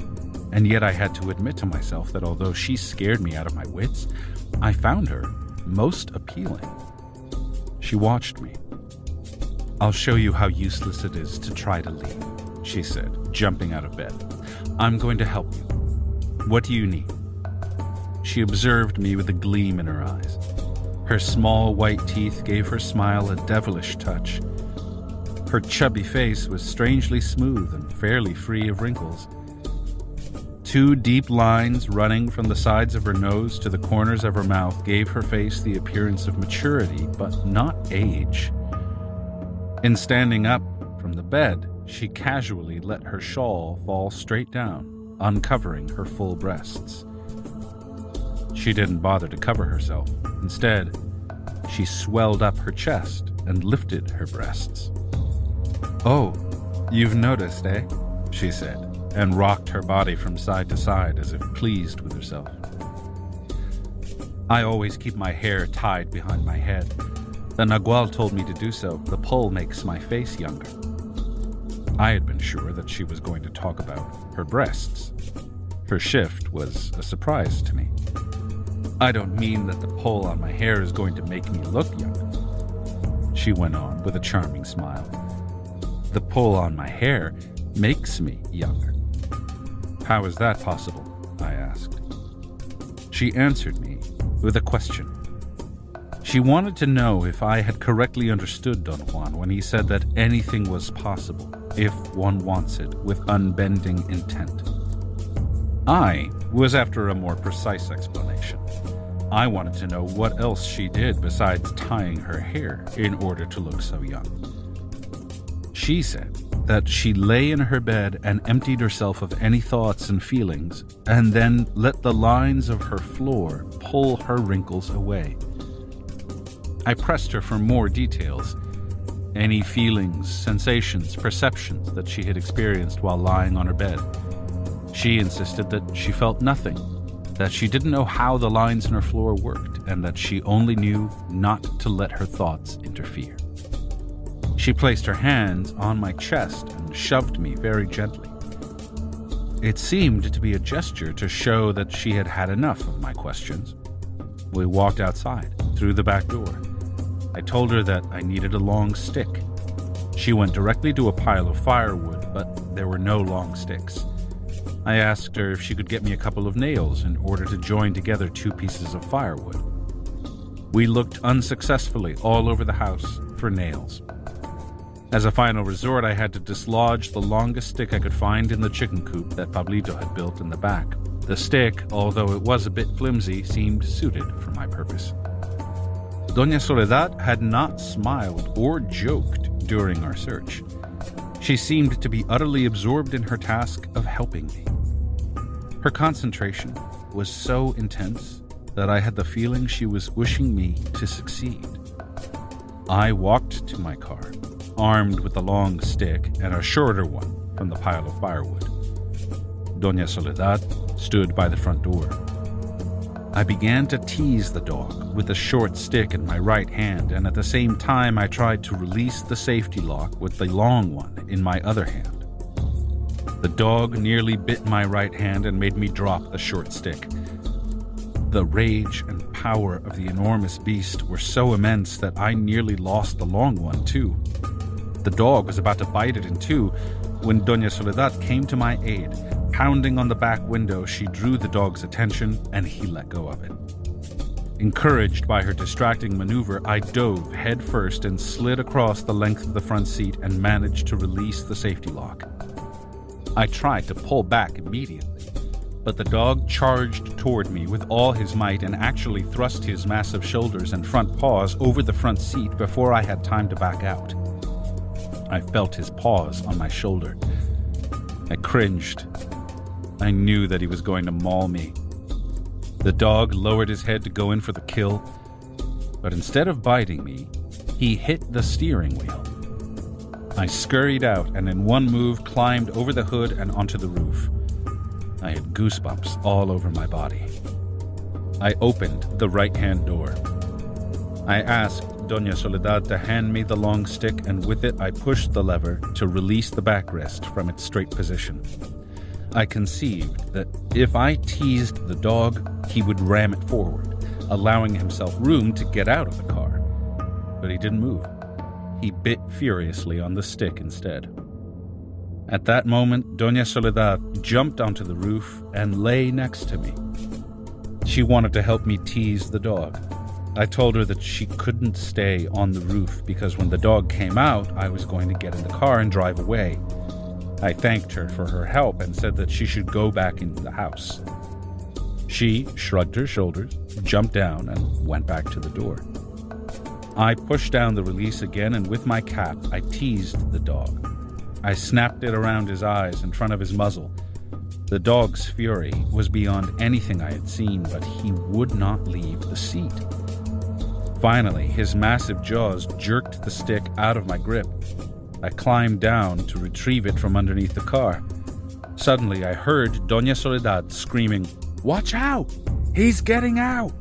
and yet I had to admit to myself that although she scared me out of my wits, I found her most appealing. She watched me. "I'll show you how useless it is to try to leave," she said, jumping out of bed. "I'm going to help you. What do you need?" She observed me with a gleam in her eyes. Her small white teeth gave her smile a devilish touch. Her chubby face was strangely smooth and fairly free of wrinkles. 2 deep lines running from the sides of her nose to the corners of her mouth gave her face the appearance of maturity, but not age. In standing up from the bed, she casually let her shawl fall straight down, uncovering her full breasts. She didn't bother to cover herself. Instead, she swelled up her chest and lifted her breasts. "Oh, you've noticed, eh?" she said, and rocked her body from side to side as if pleased with herself. "I always keep my hair tied behind my head. The Nagual told me to do so. The pull makes my face younger." I had been sure that she was going to talk about her breasts. Her shift was a surprise to me. "I don't mean that the pull on my hair is going to make me look younger," she went on with a charming smile. "The pull on my hair makes me younger." "How is that possible?" I asked. She answered me with a question. She wanted to know if I had correctly understood Don Juan when he said that anything was possible if one wants it with unbending intent. I was after a more precise explanation. I wanted to know what else she did besides tying her hair in order to look so young. She said that she lay in her bed and emptied herself of any thoughts and feelings, and then let the lines of her floor pull her wrinkles away. I pressed her for more details, any feelings, sensations, perceptions that she had experienced while lying on her bed. She insisted that she felt nothing, that she didn't know how the lines in her floor worked, and that she only knew not to let her thoughts interfere. She placed her hands on my chest and shoved me very gently. It seemed to be a gesture to show that she had had enough of my questions. We walked outside, through the back door. I told her that I needed a long stick. She went directly to a pile of firewood, but there were no long sticks. I asked her if she could get me a couple of nails in order to join together 2 pieces of firewood. We looked unsuccessfully all over the house for nails. As a final resort, I had to dislodge the longest stick I could find in the chicken coop that Pablito had built in the back. The stick, although it was a bit flimsy, seemed suited for my purpose. Doña Soledad had not smiled or joked during our search. She seemed to be utterly absorbed in her task of helping me. Her concentration was so intense that I had the feeling she was wishing me to succeed. I walked to my car, armed with a long stick and a shorter one from the pile of firewood. Doña Soledad stood by the front door. I began to tease the dog with the short stick in my right hand, and at the same time I tried to release the safety lock with the long one in my other hand. The dog nearly bit my right hand and made me drop the short stick. The rage and power of the enormous beast were so immense that I nearly lost the long one, too. The dog was about to bite it in two when Doña Soledad came to my aid. Pounding on the back window, she drew the dog's attention, and he let go of it. Encouraged by her distracting maneuver, I dove head first and slid across the length of the front seat and managed to release the safety lock. I tried to pull back immediately, but the dog charged toward me with all his might and actually thrust his massive shoulders and front paws over the front seat before I had time to back out. I felt his paws on my shoulder. I cringed. I knew that he was going to maul me. The dog lowered his head to go in for the kill, but instead of biting me, he hit the steering wheel. I scurried out and in one move climbed over the hood and onto the roof. I had goosebumps all over my body. I opened the right-hand door. I asked Doña Soledad to hand me the long stick, and with it I pushed the lever to release the backrest from its straight position. I conceived that if I teased the dog, he would ram it forward, allowing himself room to get out of the car. But he didn't move. He bit furiously on the stick instead. At that moment, Doña Soledad jumped onto the roof and lay next to me. She wanted to help me tease the dog. I told her that she couldn't stay on the roof because when the dog came out, I was going to get in the car and drive away. I thanked her for her help and said that she should go back into the house. She shrugged her shoulders, jumped down, and went back to the door. I pushed down the release again, and with my cap, I teased the dog. I snapped it around his eyes in front of his muzzle. The dog's fury was beyond anything I had seen, but he would not leave the seat. Finally, his massive jaws jerked the stick out of my grip. I climbed down to retrieve it from underneath the car. Suddenly, I heard Doña Soledad screaming, "Watch out! He's getting out!"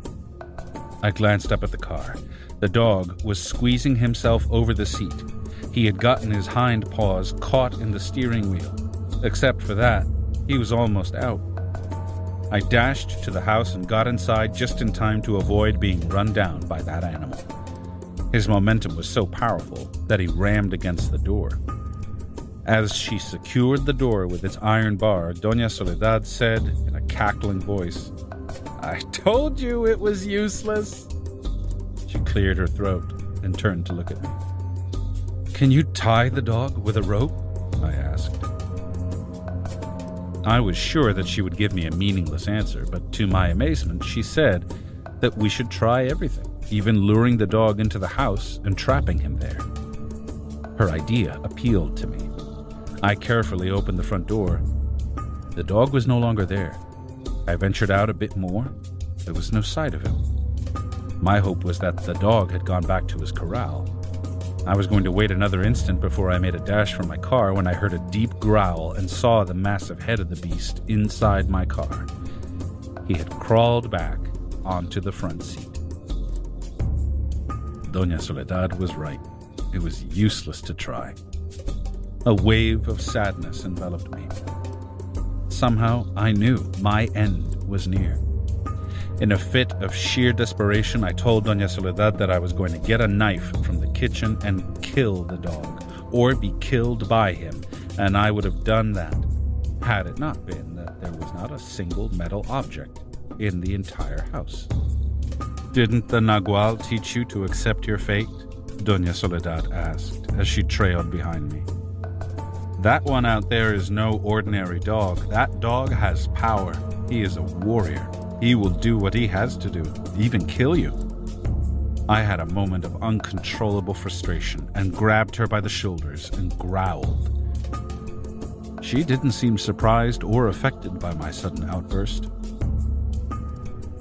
I glanced up at the car. The dog was squeezing himself over the seat. He had gotten his hind paws caught in the steering wheel. Except for that, he was almost out. I dashed to the house and got inside just in time to avoid being run down by that animal. His momentum was so powerful that he rammed against the door. As she secured the door with its iron bar, Doña Soledad said in a cackling voice, "I told you it was useless." She cleared her throat and turned to look at me. "Can you tie the dog with a rope?" I asked. I was sure that she would give me a meaningless answer, but to my amazement, she said that we should try everything, even luring the dog into the house and trapping him there. Her idea appealed to me. I carefully opened the front door. The dog was no longer there. I ventured out a bit more. There was no sight of him. My hope was that the dog had gone back to his corral. I was going to wait another instant before I made a dash for my car when I heard a deep growl and saw the massive head of the beast inside my car. He had crawled back onto the front seat. Doña Soledad was right. It was useless to try. A wave of sadness enveloped me. Somehow I knew my end was near. In a fit of sheer desperation, I told Doña Soledad that I was going to get a knife from the kitchen and kill the dog, or be killed by him, and I would have done that had it not been that there was not a single metal object in the entire house. "Didn't the Nagual teach you to accept your fate?" Doña Soledad asked as she trailed behind me. "That one out there is no ordinary dog. That dog has power. He is a warrior. He will do what he has to do, even kill you." I had a moment of uncontrollable frustration and grabbed her by the shoulders and growled. She didn't seem surprised or affected by my sudden outburst.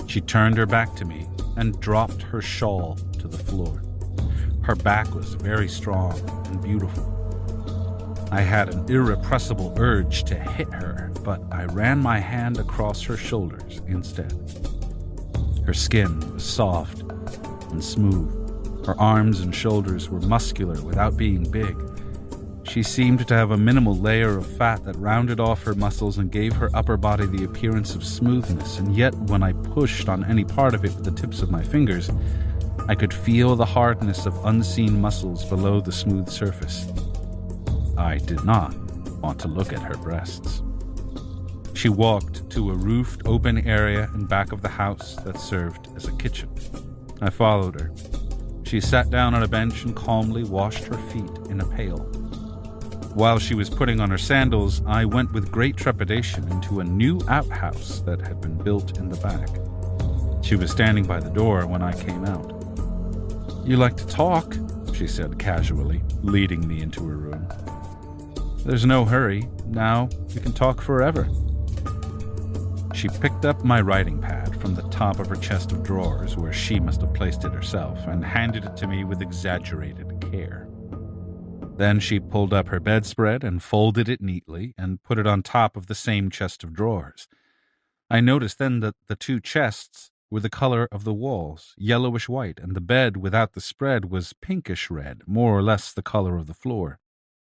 She turned her back to me and dropped her shawl to the floor. Her back was very strong and beautiful. I had an irrepressible urge to hit her, but I ran my hand across her shoulders instead. Her skin was soft and smooth. Her arms and shoulders were muscular without being big. She seemed to have a minimal layer of fat that rounded off her muscles and gave her upper body the appearance of smoothness, and yet when I pushed on any part of it with the tips of my fingers, I could feel the hardness of unseen muscles below the smooth surface. I did not want to look at her breasts. She walked to a roofed open area in back of the house that served as a kitchen. I followed her. She sat down on a bench and calmly washed her feet in a pail. While she was putting on her sandals, I went with great trepidation into a new outhouse that had been built in the back. She was standing by the door when I came out. "You like to talk," she said casually, leading me into her room. "There's no hurry. Now we can talk forever." She picked up my writing pad from the top of her chest of drawers, where she must have placed it herself, and handed it to me with exaggerated care. Then she pulled up her bedspread and folded it neatly and put it on top of the same chest of drawers. I noticed then that the two chests were the color of the walls, yellowish white, and the bed without the spread was pinkish red, more or less the color of the floor.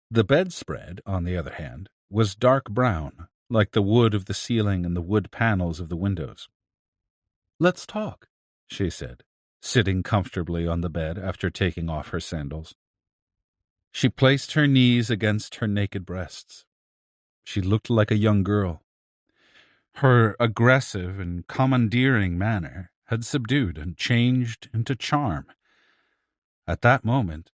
The bedspread, on the other hand, was dark brown, like the wood of the ceiling and the wood panels of the windows. "Let's talk," she said, sitting comfortably on the bed after taking off her sandals. She placed her knees against her naked breasts. She looked like a young girl. Her aggressive and commandeering manner had subdued and changed into charm. At that moment,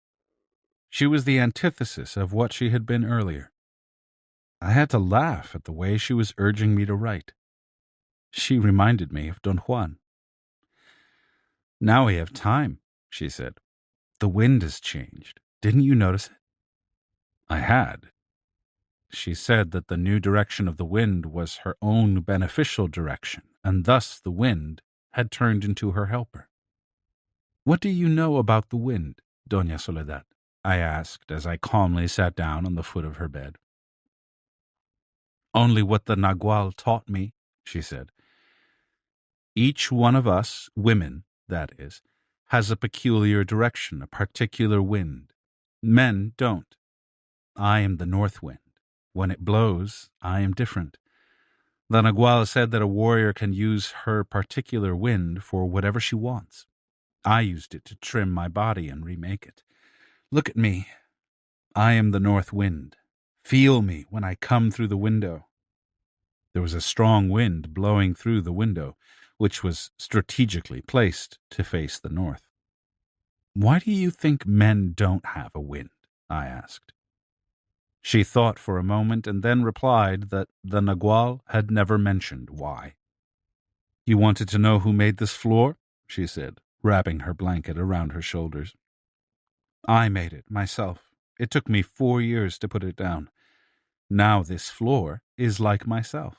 she was the antithesis of what she had been earlier. I had to laugh at the way she was urging me to write. She reminded me of Don Juan. "Now we have time," she said. "The wind has changed. Didn't you notice it?" I had. She said that the new direction of the wind was her own beneficial direction, and thus the wind had turned into her helper. "What do you know about the wind, Doña Soledad?" I asked as I calmly sat down on the foot of her bed. "Only what the Nagual taught me," she said. "Each one of us, women, that is, has a peculiar direction, a particular wind. Men don't. I am the north wind. When it blows, I am different. The Nagual said that a warrior can use her particular wind for whatever she wants. I used it to trim my body and remake it. Look at me. I am the north wind. Feel me when I come through the window." There was a strong wind blowing through the window, which was strategically placed to face the north. "Why do you think men don't have a wind?" I asked. She thought for a moment and then replied that the Nagual had never mentioned why. "You wanted to know who made this floor?" she said, wrapping her blanket around her shoulders. "I made it myself. It took me 4 years to put it down. Now this floor is like myself."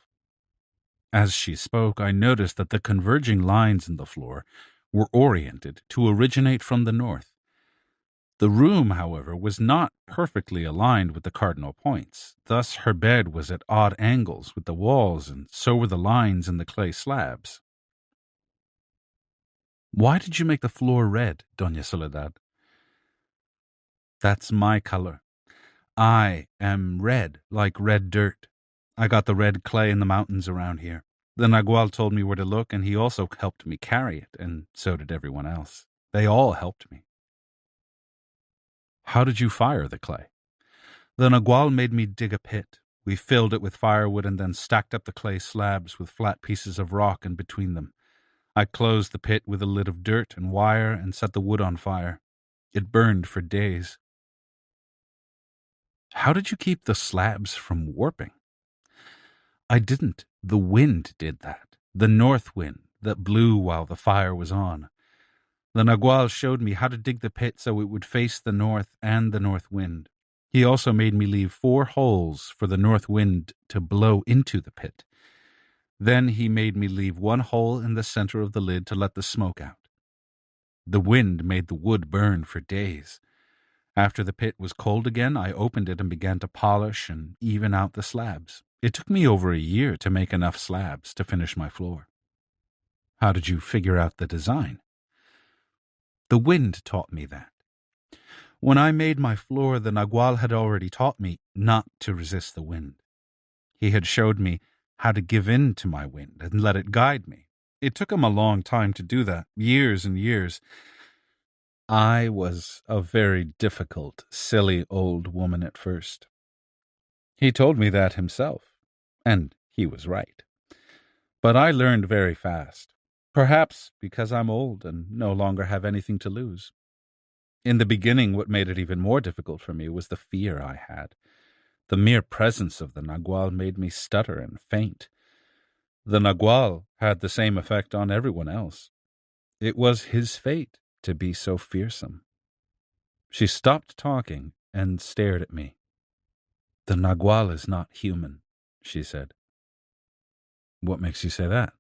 As she spoke, I noticed that the converging lines in the floor were oriented to originate from the north. The room, however, was not perfectly aligned with the cardinal points. Thus her bed was at odd angles with the walls, and so were the lines in the clay slabs. "Why did you make the floor red, Doña Soledad?" "That's my color. I am red, like red dirt. I got the red clay in the mountains around here. The Nagual told me where to look, and he also helped me carry it, and so did everyone else. They all helped me." "How did you fire the clay?" "The Nagual made me dig a pit. We filled it with firewood and then stacked up the clay slabs with flat pieces of rock in between them. I closed the pit with a lid of dirt and wire and set the wood on fire. It burned for days." "How did you keep the slabs from warping?" "I didn't. The wind did that. The north wind that blew while the fire was on. The Nagual showed me how to dig the pit so it would face the north and the north wind. He also made me leave 4 holes for the north wind to blow into the pit. Then he made me leave 1 hole in the center of the lid to let the smoke out. The wind made the wood burn for days. After the pit was cold again, I opened it and began to polish and even out the slabs. It took me over a year to make enough slabs to finish my floor." "How did you figure out the design?" "The wind taught me that. When I made my floor, the Nagual had already taught me not to resist the wind. He had showed me how to give in to my wind and let it guide me. It took him a long time to do that, years and years. I was a very difficult, silly old woman at first. He told me that himself, and he was right. But I learned very fast, perhaps because I'm old and no longer have anything to lose. In the beginning, what made it even more difficult for me was the fear I had. The mere presence of the Nagual made me stutter and faint. The Nagual had the same effect on everyone else. It was his fate to be so fearsome." She stopped talking and stared at me. "The Nagual is not human," she said. "What makes you say that?"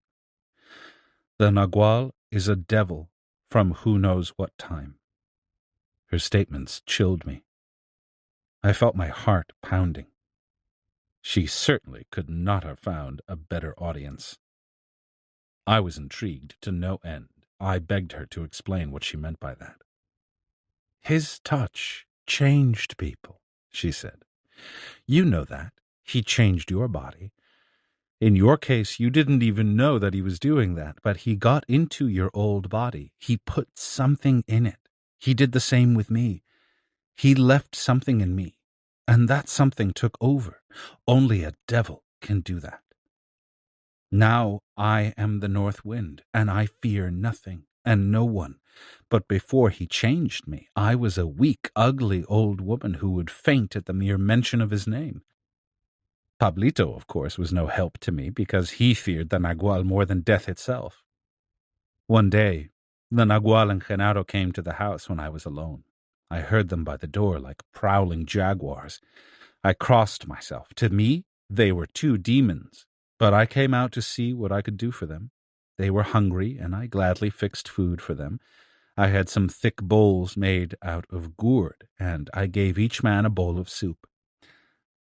"The Nagual is a devil from who knows what time." Her statements chilled me. I felt my heart pounding. She certainly could not have found a better audience. I was intrigued to no end. I begged her to explain what she meant by that. "His touch changed people," she said. "You know that. He changed your body. In your case, you didn't even know that he was doing that, but he got into your old body. He put something in it. He did the same with me. He left something in me, and that something took over. Only a devil can do that. Now I am the north wind, and I fear nothing and no one. But before he changed me, I was a weak, ugly old woman who would faint at the mere mention of his name. Pablito, of course, was no help to me because he feared the Nagual more than death itself. One day, the Nagual and Genaro came to the house when I was alone. I heard them by the door like prowling jaguars. I crossed myself. To me, they were 2 demons, but I came out to see what I could do for them. They were hungry, and I gladly fixed food for them. I had some thick bowls made out of gourd, and I gave each man a bowl of soup.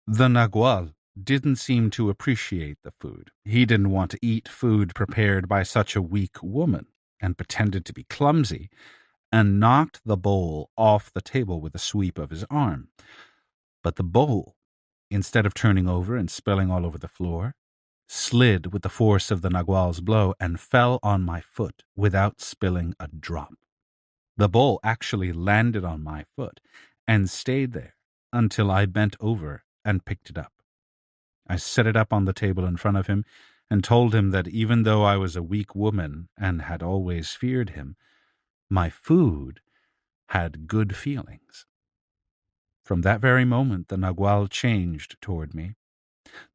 The Nagual didn't seem to appreciate the food. He didn't want to eat food prepared by such a weak woman, and pretended to be clumsy, and knocked the bowl off the table with a sweep of his arm. But the bowl, instead of turning over and spilling all over the floor, slid with the force of the Nagual's blow and fell on my foot without spilling a drop. The bowl actually landed on my foot and stayed there until I bent over and picked it up. I set it up on the table in front of him and told him that even though I was a weak woman and had always feared him, my food had good feelings. From that very moment, the Nagual changed toward me.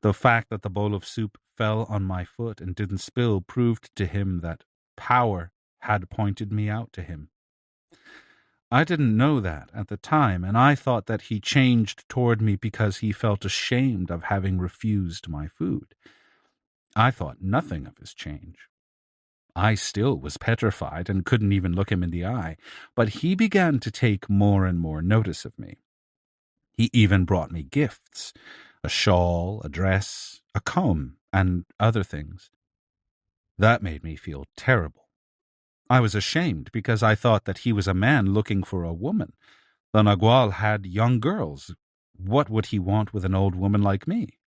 The fact that the bowl of soup fell on my foot and didn't spill proved to him that power had pointed me out to him. I didn't know that at the time, and I thought that he changed toward me because he felt ashamed of having refused my food. I thought nothing of his change. I still was petrified and couldn't even look him in the eye, but he began to take more and more notice of me. He even brought me gifts, a shawl, a dress, a comb, and other things. That made me feel terrible. I was ashamed because I thought that he was a man looking for a woman. The Nagual had young girls. What would he want with an old woman like me?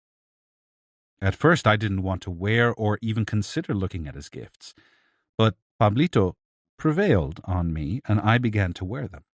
At first, I didn't want to wear or even consider looking at his gifts, but Pablito prevailed on me, and I began to wear them.